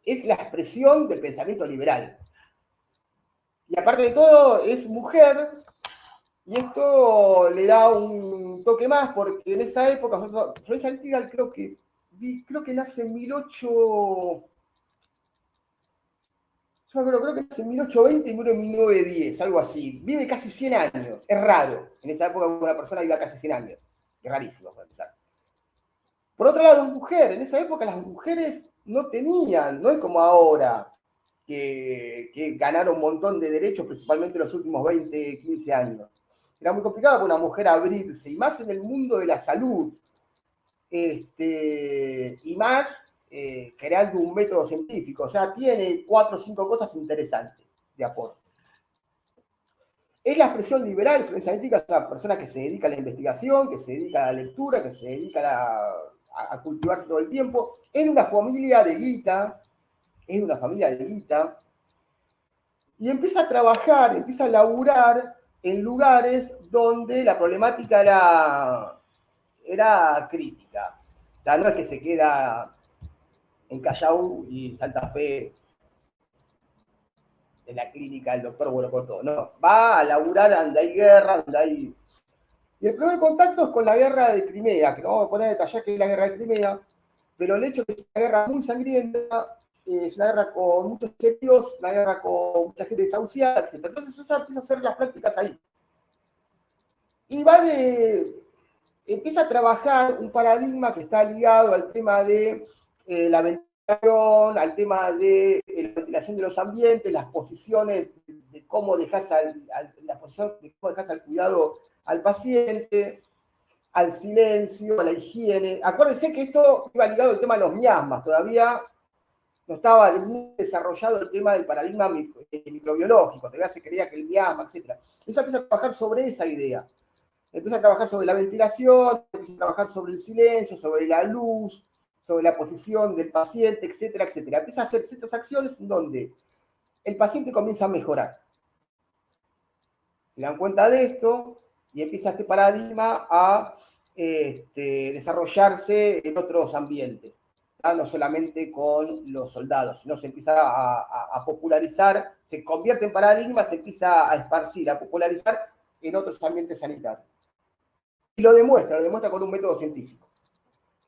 es la expresión del pensamiento liberal. Y aparte de todo, es mujer, y esto le da un toque más, porque en esa época, Florencia Nightingale creo que nace en 1820 y muere en 1910, algo así. Vive casi 100 años. Es raro. En esa época una persona viva casi 100 años. Es rarísimo, para empezar. Por otro lado, mujer. En esa época las mujeres no tenían, no es como ahora, que ganaron un montón de derechos, principalmente en los últimos 20, 15 años. Era muy complicado para una mujer abrirse, y más en el mundo de la salud. Y más creando un método científico. O sea, tiene 4 o 5 cosas interesantes de aporte. Es la expresión liberal. Florencia Nightingale es una persona que se dedica a la investigación, que se dedica a la lectura, que se dedica a cultivarse todo el tiempo. Es de una familia de guita, y empieza a trabajar, empieza a laburar en lugares donde la problemática era crítica. O sea, no es que se queda en Callao y Santa Fe en la clínica del doctor Borocotó, no, va a laburar donde hay guerra, donde hay... Y el primer contacto es con la guerra de Crimea, que no vamos a poner a detallar qué es la guerra de Crimea, pero el hecho de que es una guerra muy sangrienta, es una guerra con muchos heridos, una guerra con mucha gente desahuciada, etc. Entonces ella empieza a hacer las prácticas ahí. Y empieza a trabajar un paradigma que está ligado al tema de la ventilación, al tema de la ventilación de los ambientes, las posiciones de cómo dejas al cuidado al paciente, al silencio, a la higiene. Acuérdense que esto iba ligado al tema de los miasmas, todavía no estaba muy desarrollado el tema del paradigma microbiológico, todavía se creía que el miasma, etc. Ella empieza a trabajar sobre esa idea. Empieza a trabajar sobre la ventilación, empieza a trabajar sobre el silencio, sobre la luz, sobre la posición del paciente, etcétera, etcétera. Empieza a hacer ciertas acciones en donde el paciente comienza a mejorar. Se dan cuenta de esto y empieza este paradigma a desarrollarse en otros ambientes, ¿tá? No solamente con los soldados, sino se empieza a popularizar, se convierte en paradigma, se empieza a esparcir, a popularizar en otros ambientes sanitarios. Y lo demuestra con un método científico.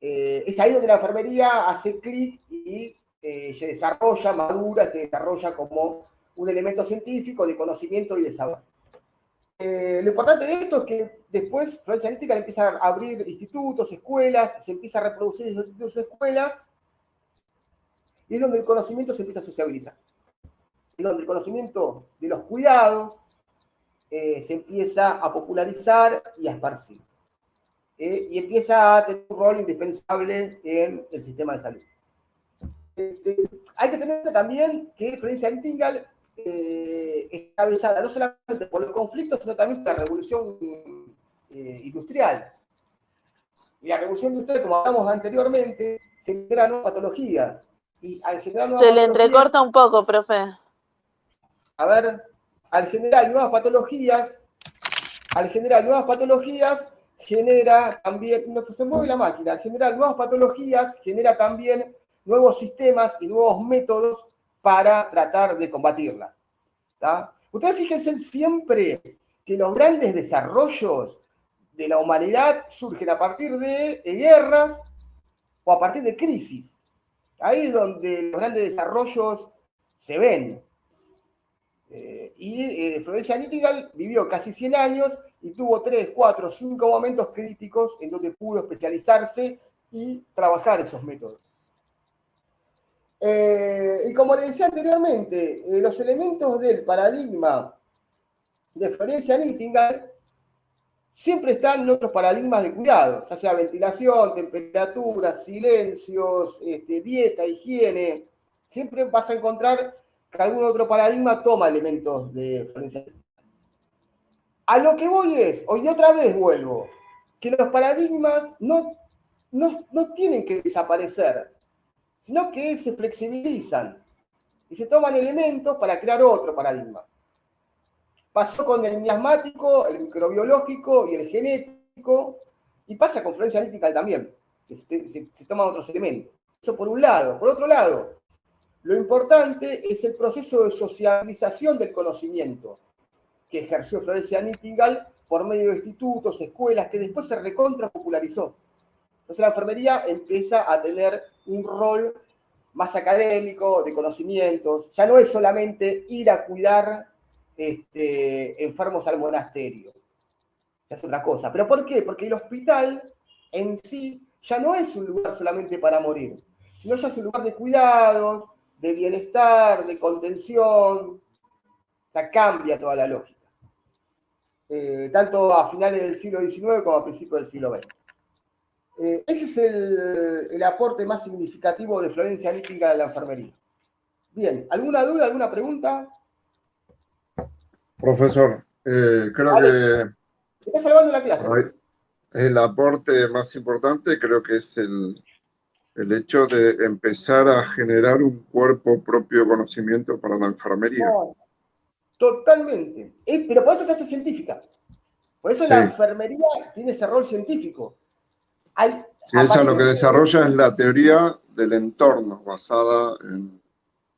Es ahí donde la enfermería hace clic y se desarrolla, madura, se desarrolla como un elemento científico de conocimiento y de saber. Lo importante de esto es que después Florencia Nightingale empieza a abrir institutos, escuelas, se empieza a reproducir esos institutos, escuelas, y es donde el conocimiento se empieza a sociabilizar. Es donde el conocimiento de los cuidados se empieza a popularizar y a esparcir. Y empieza a tener un rol indispensable en el sistema de salud. Hay que tener también que Florencia Nightingale está avisada no solamente por los conflictos, sino también por la revolución industrial. Y la revolución industrial, como hablamos anteriormente, genera nuevas patologías. Y al generar nuevas Se le patologías, entrecorta un poco, profe. a ver, al generar nuevas patologías, genera también, se mueve la máquina, al generar nuevas patologías, genera también nuevos sistemas y nuevos métodos para tratar de combatirlas. ¿Tá? Ustedes fíjense siempre que los grandes desarrollos de la humanidad surgen a partir de guerras o a partir de crisis. Ahí es donde los grandes desarrollos se ven. Florencia Nightingale vivió casi 100 años y tuvo 3, 4, 5 momentos críticos en donde pudo especializarse y trabajar esos métodos. Y como les decía anteriormente, los elementos del paradigma de Florencia Nightingale siempre están en otros paradigmas de cuidado, ya sea ventilación, temperatura, silencios, dieta, higiene. Siempre vas a encontrar que algún otro paradigma toma elementos de Florencia Nightingale. A lo que voy es, hoy otra vez vuelvo, que los paradigmas no tienen que desaparecer, sino que se flexibilizan y se toman elementos para crear otro paradigma. Pasó con el miasmático, el microbiológico y el genético, y pasa con Florencia Nightingale también, que se toman otros elementos. Eso por un lado. Por otro lado, lo importante es el proceso de socialización del conocimiento que ejerció Florencia Nightingale por medio de institutos, escuelas, que después se recontra popularizó. Entonces la enfermería empieza a tener un rol más académico, de conocimientos. Ya no es solamente ir a cuidar enfermos al monasterio. Ya es otra cosa. ¿Pero por qué? Porque el hospital en sí ya no es un lugar solamente para morir, sino ya es un lugar de cuidados, de bienestar, de contención. O sea, cambia toda la lógica. Tanto a finales del siglo XIX como a principios del siglo XX. Ese es el aporte más significativo de Florencia Nightingale a la enfermería. Bien, ¿alguna duda, alguna pregunta? Profesor, creo Vale. que Está salvando la clase. el aporte más importante creo que es el hecho de empezar a generar un cuerpo propio de conocimiento para la enfermería. No, totalmente. Pero por eso se hace científica. Por eso la enfermería tiene ese rol científico. Si ella lo que desarrolla es la teoría del entorno, basada en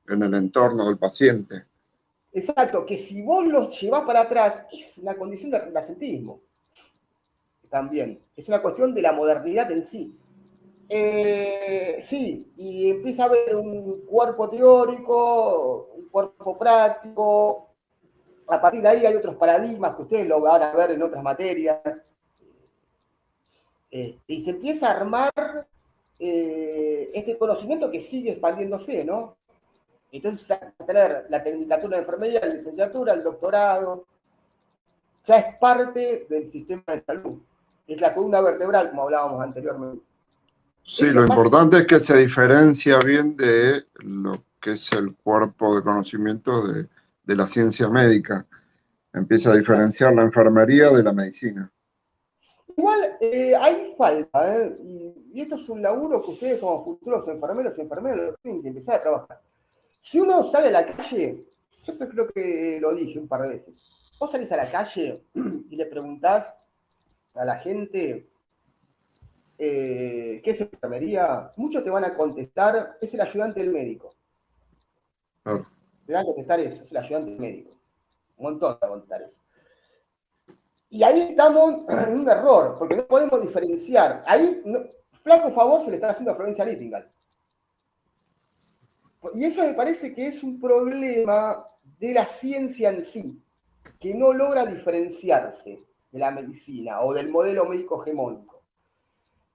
el entorno del paciente. Exacto, que si vos los llevás para atrás, es una condición de renacentismo. También. Es una cuestión de la modernidad en sí. Sí, y empieza a haber un cuerpo teórico, un cuerpo práctico. A partir de ahí hay otros paradigmas que ustedes lo van a ver en otras materias. Y se empieza a armar este conocimiento que sigue expandiéndose, ¿no? Entonces, a tener la tecnicatura de enfermería, la licenciatura, el doctorado, ya es parte del sistema de salud. Es la columna vertebral, como hablábamos anteriormente. Sí, lo importante es que se diferencia bien de lo que es el cuerpo de conocimiento de la ciencia médica. Empieza a diferenciar la enfermería de la medicina. Igual, hay falta, y esto es un laburo que ustedes como futuros enfermeros y enfermeras tienen que empezar a trabajar. Si uno sale a la calle, yo esto creo que lo dije un par de veces, vos salís a la calle y le preguntás a la gente qué es enfermería, muchos te van a contestar, es el ayudante del médico. Claro. Te van a contestar eso, es el ayudante del médico. Un montón te van a contestar eso. Y ahí estamos en un error, porque no podemos diferenciar. Ahí, flaco favor se le está haciendo a Florencia Nightingale. Y eso me parece que es un problema de la ciencia en sí, que no logra diferenciarse de la medicina o del modelo médico hegemónico.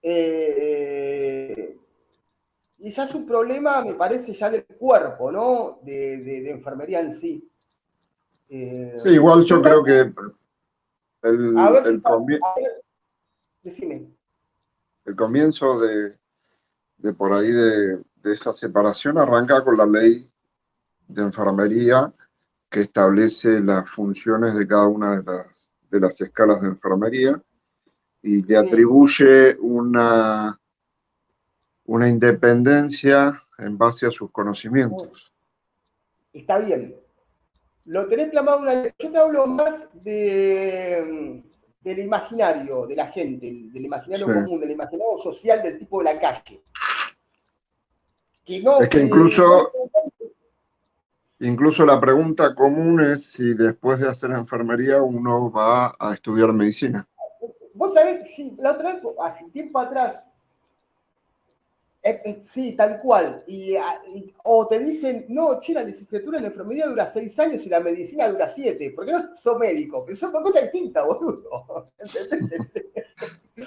Y ya es un problema, me parece, ya del cuerpo, ¿no? De enfermería en sí. Sí, igual yo creo que A ver si el comienzo. a ver, decime. El comienzo de por ahí de esa separación arranca con la ley de enfermería que establece las funciones de cada una de las escalas de enfermería y le atribuye una independencia en base a sus conocimientos. Está bien. Lo tenés plasmado en una... Yo te hablo más del imaginario de la gente, del imaginario Sí. común, del imaginario social del tipo de la calle. Que no, Es que incluso la pregunta común es si después de hacer enfermería uno va a estudiar medicina. vos sabés, sí, la otra vez, hace tiempo atrás, sí, tal cual. O te dicen, no, che, la licenciatura en enfermería dura 6 años y la medicina dura 7. ¿Por qué no sos médico? Que son dos cosas distintas, boludo. ¿Entendés?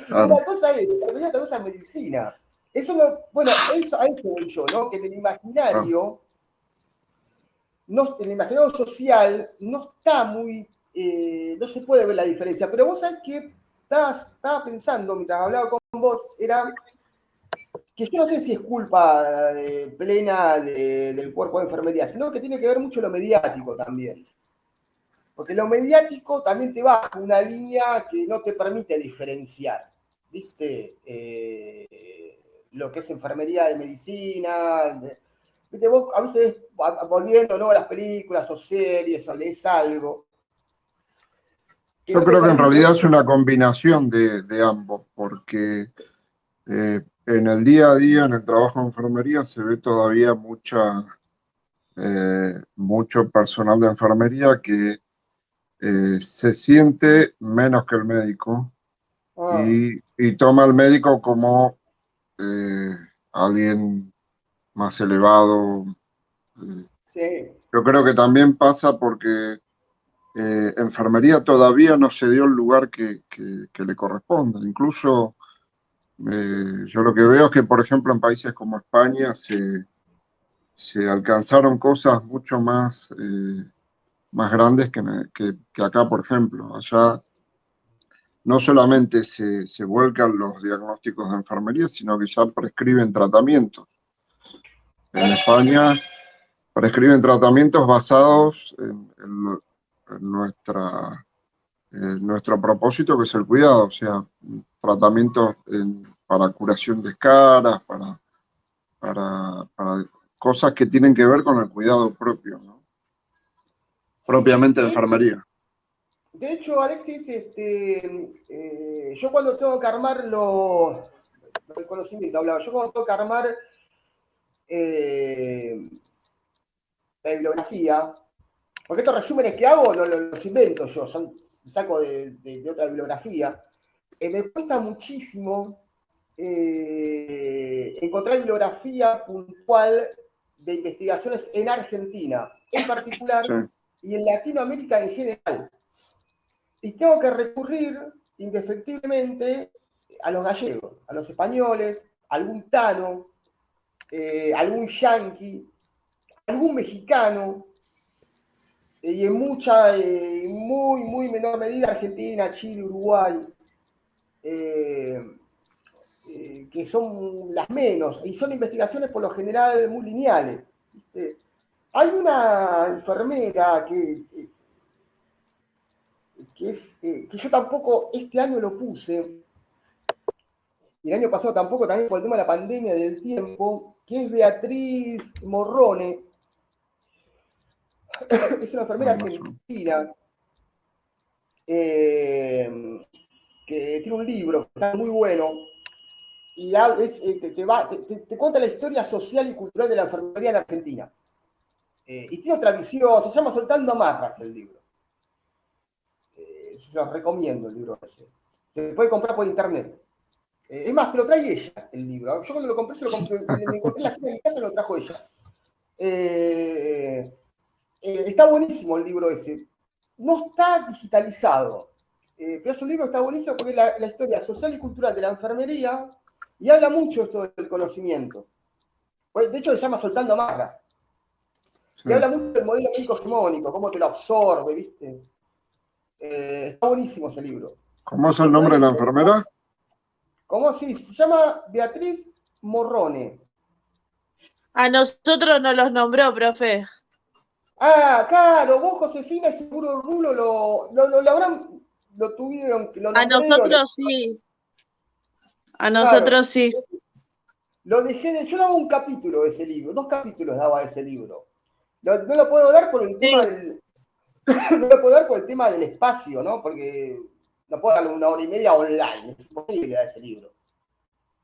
Claro. Una cosa es enfermería, otra cosa es medicina. Eso no, bueno, eso, a eso voy yo, ¿no? Que en el imaginario, en el imaginario social, no está muy, no se puede ver la diferencia. Pero vos sabés que estaba pensando, mientras hablaba con vos, era que yo no sé si es culpa plena del cuerpo de enfermería, sino que tiene que ver mucho lo mediático también. Porque lo mediático también te baja una línea que no te permite diferenciar, ¿viste? Lo que es enfermería de medicina. ¿Viste? Vos a veces volviendo, ¿no?, a las películas o series o lees algo. Yo no creo que en permite... realidad es una combinación de ambos, porque en el día a día, en el trabajo de enfermería, se ve todavía mucho personal de enfermería que se siente menos que el médico y toma al médico como alguien más elevado. Sí. Yo creo que también pasa porque enfermería todavía no se dio el lugar que le corresponde. Incluso yo lo que veo es que, por ejemplo, en países como España se alcanzaron cosas mucho más grandes que acá, por ejemplo. Allá no solamente se vuelcan los diagnósticos de enfermería, sino que ya prescriben tratamientos. En España prescriben tratamientos basados en nuestro propósito, que es el cuidado, o sea, tratamientos para curación de escaras, para cosas que tienen que ver con el cuidado propio, ¿no? Propiamente de enfermería. De hecho, Alexis, yo cuando tengo que armar el conocimiento, hablaba, yo cuando tengo que armar la bibliografía, porque estos resúmenes que hago no los invento yo, saco de otra bibliografía, me cuesta muchísimo encontrar bibliografía puntual de investigaciones en Argentina, en particular, Sí. y en Latinoamérica en general. Y tengo que recurrir indefectiblemente a los gallegos, a los españoles, a algún tano, algún yanqui, algún mexicano, y en muy, muy menor medida Argentina, Chile, Uruguay, que son las menos, y son investigaciones por lo general muy lineales. ¿Viste? Hay una enfermera que yo tampoco este año lo puse, y el año pasado tampoco, también por el tema de la pandemia del tiempo, que es Beatriz Morrone. Es una enfermera argentina que tiene un libro que está muy bueno y te cuenta la historia social y cultural de la enfermería en Argentina. Y tiene otra visión, se llama Soltando Amarras el libro. Se los recomiendo el libro ese. Se puede comprar por internet. Es más, te lo trae ella el libro. Yo cuando lo compré, me encontré en la esquina de mi casa y lo trajo ella. Está buenísimo el libro ese. No está digitalizado, pero es un libro que está buenísimo porque es la historia social y cultural de la enfermería y habla mucho esto del conocimiento. De hecho, se llama Soltando Amarras. Sí. Y habla mucho del modelo médico hegemónico, cómo te lo absorbe, ¿viste? Está buenísimo ese libro. ¿Cómo es el nombre de la enfermera? ¿Cómo? Sí, se llama Beatriz Morrone. A nosotros nos los nombró, profe. Ah, claro, vos, Josefina, y seguro Rulo lo tuvieron, que lo A nombré, nosotros sí. A claro, nosotros sí. lo dejé de. Yo daba un capítulo de ese libro, 2 capítulos daba de ese libro. No lo puedo dar por el tema del. No lo puedo dar por el tema del espacio, ¿no? Porque no puedo darle 1 hora y media online, es imposible dar ese libro.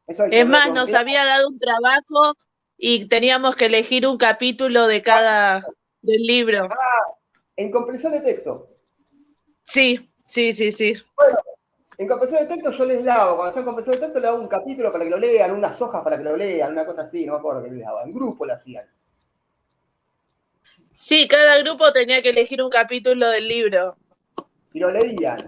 Eso hay que Es verlo más, con nos había dado un trabajo y teníamos que elegir un capítulo de cada del libro. en comprensión de texto. Sí, sí, sí, sí. En comprensión de texto yo les daba, cuando hacían comprensión de texto, les daba un capítulo para que lo lean, unas hojas para que lo lean, una cosa así, no me acuerdo qué les daba. En grupo lo hacían. Sí, cada grupo tenía que elegir un capítulo del libro. Y lo leían.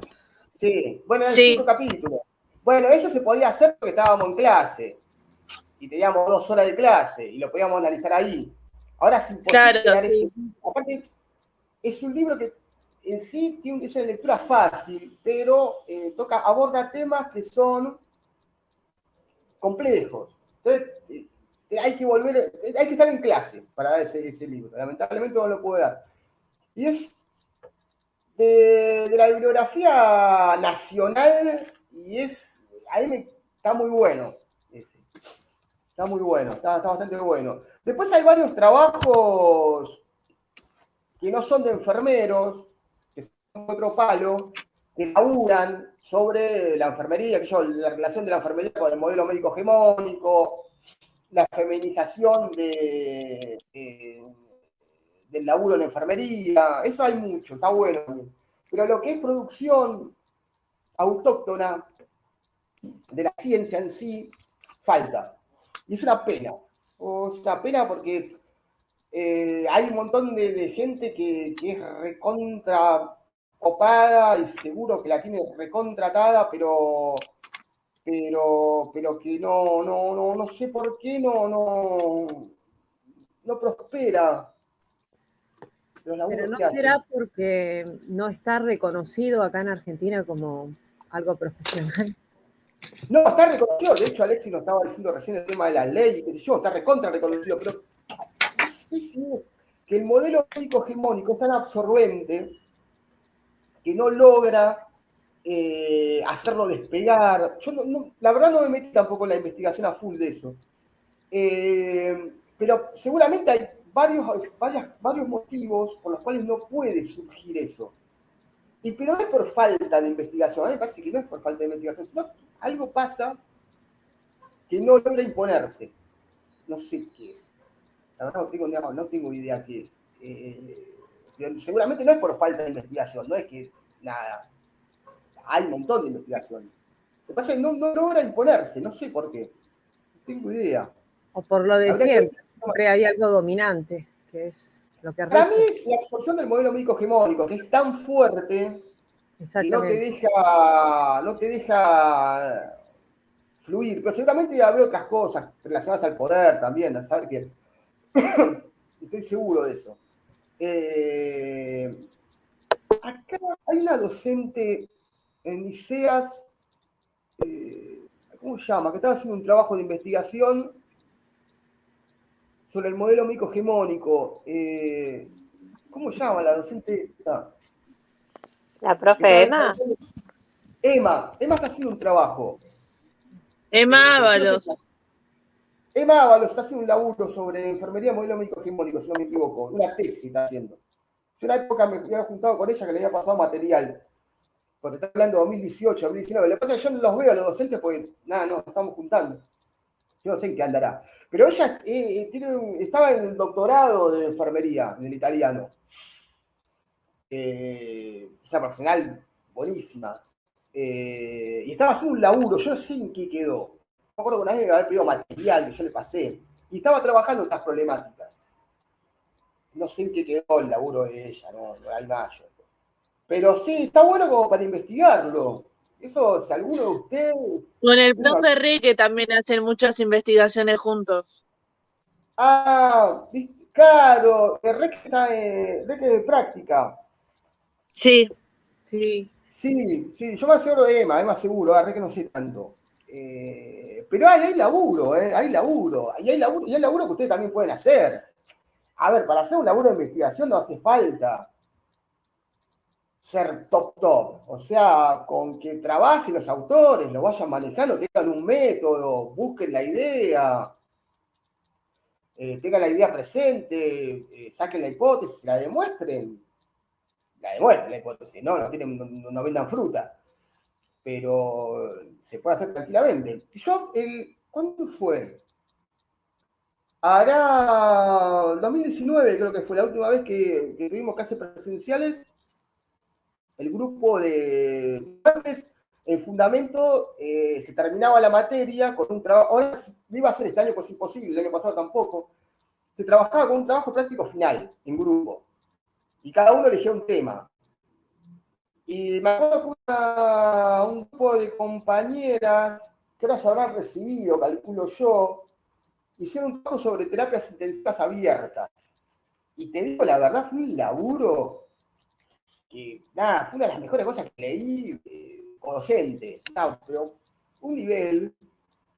Sí, bueno, eran 5 Sí, capítulos. Bueno, eso se podía hacer porque estábamos en clase. Y teníamos 2 horas de clase y lo podíamos analizar ahí. Ahora es imposible claro, dar ese. sí. Aparte, es un libro que en sí es una lectura fácil, pero aborda temas que son complejos. Entonces, hay que estar en clase para dar ese libro. Lamentablemente no lo puedo dar. Y es de la bibliografía nacional y está muy bueno. Está muy bueno, está bastante bueno. Después hay varios trabajos que no son de enfermeros, que son de otro palo, que laburan sobre la enfermería, la relación de la enfermería con el modelo médico hegemónico, la feminización del laburo en enfermería, eso hay mucho, está bueno. Pero lo que es producción autóctona de la ciencia en sí, falta. Y es una pena. Es una pena porque hay un montón de gente que es recontra copada y seguro que la tiene recontratada, pero que no sé por qué no prospera. Los Pero laburos no que hacen. será porque no está reconocido acá en Argentina como algo profesional. No, está reconocido. De hecho, Alexis nos estaba diciendo recién el tema de la ley y qué sé yo, está recontra reconocido, pero no sé si es que el modelo médico hegemónico es tan absorbente que no logra hacerlo despegar. Yo la verdad no me metí tampoco en la investigación a full de eso. Pero seguramente hay varios motivos por los cuales no puede surgir eso. Pero no es por falta de investigación, a mí me parece que no es por falta de investigación, sino que algo pasa que no logra imponerse. No sé qué es. La verdad no tengo idea qué es. Pero seguramente no es por falta de investigación, no es que nada. Hay un montón de investigación. Lo que pasa es que no logra imponerse, no sé por qué. No tengo idea. O por lo de Habría que siempre. Siempre hay algo dominante, que es lo que Para mí rige. es la absorción del modelo médico hegemónico, que es tan fuerte que Exactamente. no te deja fluir. Pero seguramente habrá otras cosas relacionadas al poder también, a saber que estoy seguro de eso. Acá hay una docente en Liceas, ¿cómo se llama? Que estaba haciendo un trabajo de investigación sobre el modelo médico hegemónico. ¿Cómo se llama la docente esta? La profe Emma. Emma está haciendo un trabajo. Emma Yo no sé, Ábalos. Emma Ábalos está haciendo un laburo sobre enfermería modelo médico hegemónico, si no me equivoco. Una tesis está haciendo. Yo en una época me había juntado con ella que le había pasado material. Porque está hablando de 2018, 2019. Lo que pasa es que yo no los veo a los docentes porque nada, no estamos juntando. Yo no sé en qué andará. Pero ella estaba en el doctorado de enfermería, en el italiano. Una profesional buenísima. Y estaba haciendo un laburo, yo no sé en qué quedó. Me acuerdo que una vez me había pedido material que yo le pasé. Y estaba trabajando estas problemáticas. No sé en qué quedó el laburo de ella, no hay más. Pero sí, está bueno como para investigarlo. Eso, si alguno de ustedes. Con el profe Rique también hacen muchas investigaciones juntos. Claro, Rec es de práctica. Sí. Sí. Sí, yo me aseguro de Emma seguro, agarré que no sé tanto. Pero hay laburo, hay laburo. Y hay laburo que ustedes también pueden hacer. A ver, para hacer un laburo de investigación no hace falta ser top. O sea, con que trabajen los autores, lo vayan manejando, tengan un método, busquen la idea, tengan la idea presente, saquen la hipótesis, la demuestren la hipótesis, no vendan fruta, pero se puede hacer tranquilamente. ¿Cuándo fue? Hará 2019, creo que fue la última vez que tuvimos clases presenciales. El grupo de antes, en fundamento, se terminaba la materia con un trabajo. Ahora no iba a ser este año, pues imposible, el año pasado tampoco. Se trabajaba con un trabajo práctico final, en grupo. Y cada uno elegía un tema. Y me acuerdo que un grupo de compañeras, que ahora se habrán recibido, calculo yo, hicieron un trabajo sobre terapias intensivas abiertas. Y te digo la verdad, fue un laburo que, nada, fue una de las mejores cosas que leí como docente. No, pero un nivel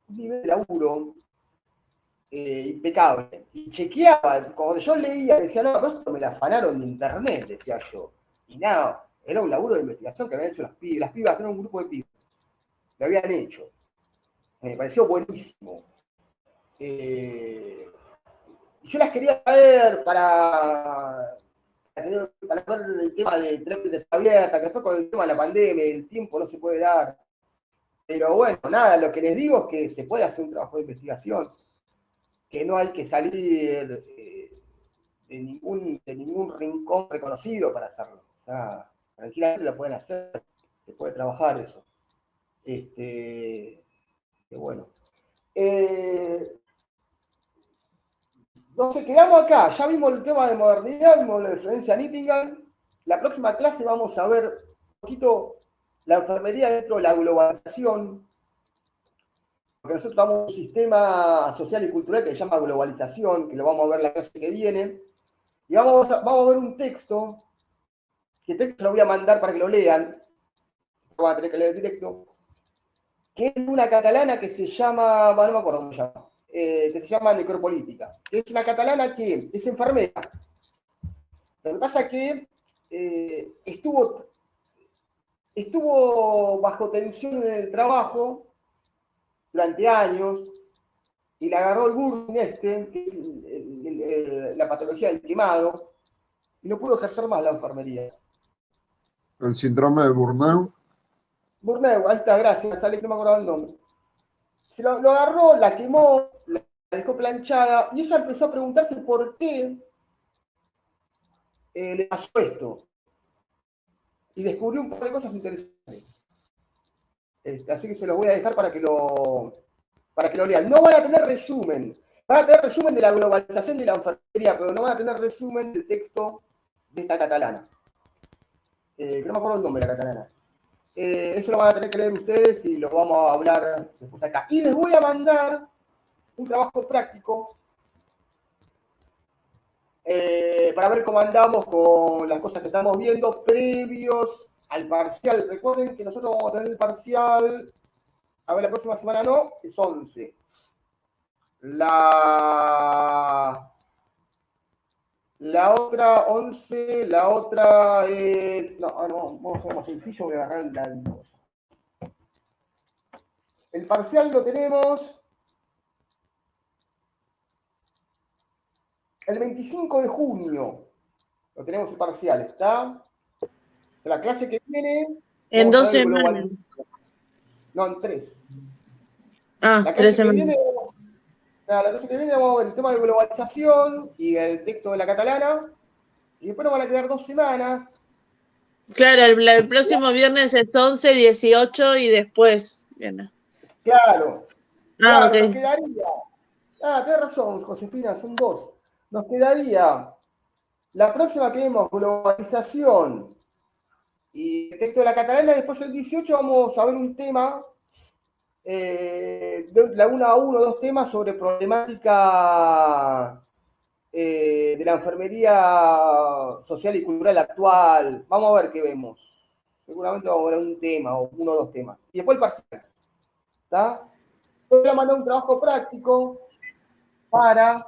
de laburo impecable. Y chequeaba, cuando yo leía, decía, no, esto me la afanaron de internet, decía yo. Y nada, era un laburo de investigación que habían hecho las pibas, eran un grupo de pibas. Lo habían hecho. Me pareció buenísimo. Y yo las quería ver para ver el tema de terapias abiertas, que después con el tema de la pandemia, el tiempo no se puede dar. Pero bueno, nada, lo que les digo es que se puede hacer un trabajo de investigación, que no hay que salir de ningún rincón reconocido para hacerlo. O sea, tranquilamente lo pueden hacer, se puede trabajar eso. Que bueno. Entonces quedamos acá, ya vimos el tema de modernidad, vimos la influencia Nightingale. La próxima clase vamos a ver un poquito la enfermería dentro de la globalización, porque nosotros tenemos un sistema social y cultural que se llama globalización, que lo vamos a ver la clase que viene, y vamos a ver un texto, que el texto lo voy a mandar para que lo lean, lo van a tener que leer directo, que es una catalana que se llama, bueno, no me acuerdo cómo se llama, que se llama Necropolítica, que es una catalana que es enfermera. Lo que pasa es que estuvo bajo tensión en el trabajo durante años y le agarró el burning que es la patología del quemado, y no pudo ejercer más la enfermería. El síndrome de Burnout. Burnout, ahí está, gracias, Alex, no me acordaba el nombre. Se lo agarró, la quemó, la dejó planchada, y ella empezó a preguntarse por qué le pasó esto. Y descubrió un par de cosas interesantes. Así que se los voy a dejar para que lo lean. No van a tener resumen. Van a tener resumen de la globalización de la enfermería, pero no van a tener resumen del texto de esta catalana. Que no me acuerdo el nombre de la catalana. Eso lo van a tener que leer ustedes y lo vamos a hablar después acá. Y les voy a mandar un trabajo práctico para ver cómo andamos con las cosas que estamos viendo previos al parcial. Recuerden que nosotros vamos a tener el parcial, a ver, la próxima semana no, es 11. La otra 11, la otra es... No, vamos a hacer más sencillo, voy a agarrar el parcial lo tenemos el 25 de junio. Lo tenemos el parcial, ¿está? La clase que viene... En 2 semanas. No, en 3. Ah, La 3 clase que semanas. viene... La clase que viene vamos a ver el tema de globalización y el texto de la catalana. Y después nos van a quedar 2 semanas. Claro, el próximo viernes es 11, 18 y después viene. Claro. Ah, Nos ok. quedaría... tenés razón, Josefina, son 2. Nos quedaría la próxima que vemos, globalización y el texto de la catalana. Después el 18 vamos a ver un tema, de la 1 a 1, 2 temas sobre problemática de la enfermería social y cultural actual. Vamos a ver qué vemos. Seguramente vamos a ver un tema o uno o dos temas. Y después el parcial. ¿Está? Voy a mandar un trabajo práctico para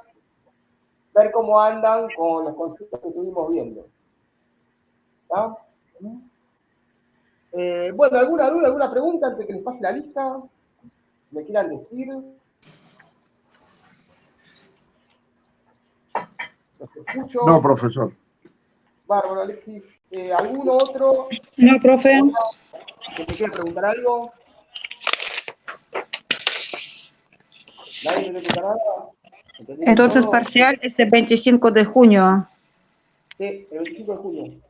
ver cómo andan con los conceptos que estuvimos viendo. ¿Está? Bueno, ¿alguna duda, alguna pregunta antes que les pase la lista? ¿Me quieran decir? Los escucho. No, profesor. Bárbaro, Alexis. ¿Alguno otro No, profe. que te quiera preguntar algo? ¿Nadie te quiere preguntar nada? ¿Entendieron Entonces, todo? parcial es el 25 de junio. Sí, el 25 de junio.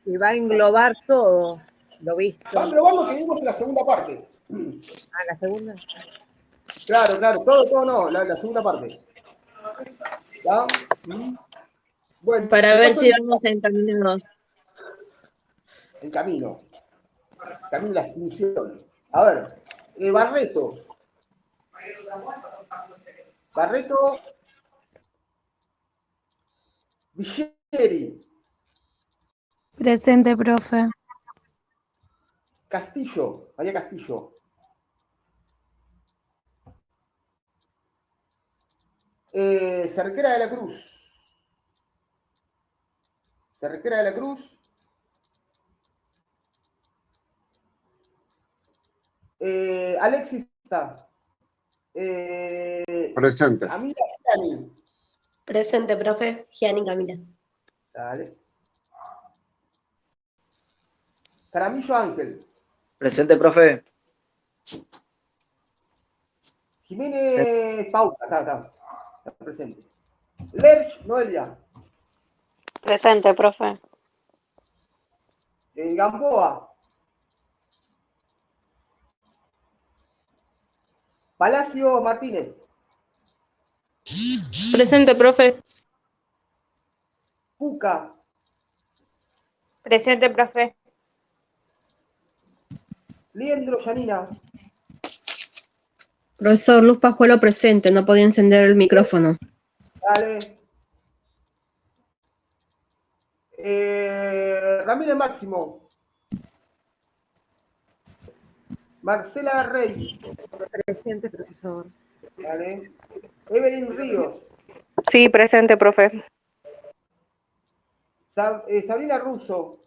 Y va a englobar todo lo visto. Va a probar lo que vimos en la segunda parte. Ah, la segunda. Claro, claro, todo no, la segunda parte. ¿Ya? Bueno, Para te ver paso si el- vamos encaminados. el camino. El camino de la extinción. A ver, Barreto. Barreto. Villeri. Presente, profe. Castillo. María Castillo. Cerquera de la Cruz. Cerquera de la Cruz. Alexis está. Presente. Camila Gianni. Presente, profe. Gianni Camila. Dale. Caramillo Ángel. Presente, profe. Jiménez Paula. Está presente. Lerch Noelia. Presente, profe. Gamboa. Palacio Martínez. Presente, profe. Cuca. Presente, profe. Liendro Yanina. Profesor Luz Pajuelo presente, no podía encender el micrófono. Dale. Ramírez Máximo. Marcela Rey. Presente, profesor. Dale. Evelyn Ríos. Sí, presente, profe. Sabrina Russo.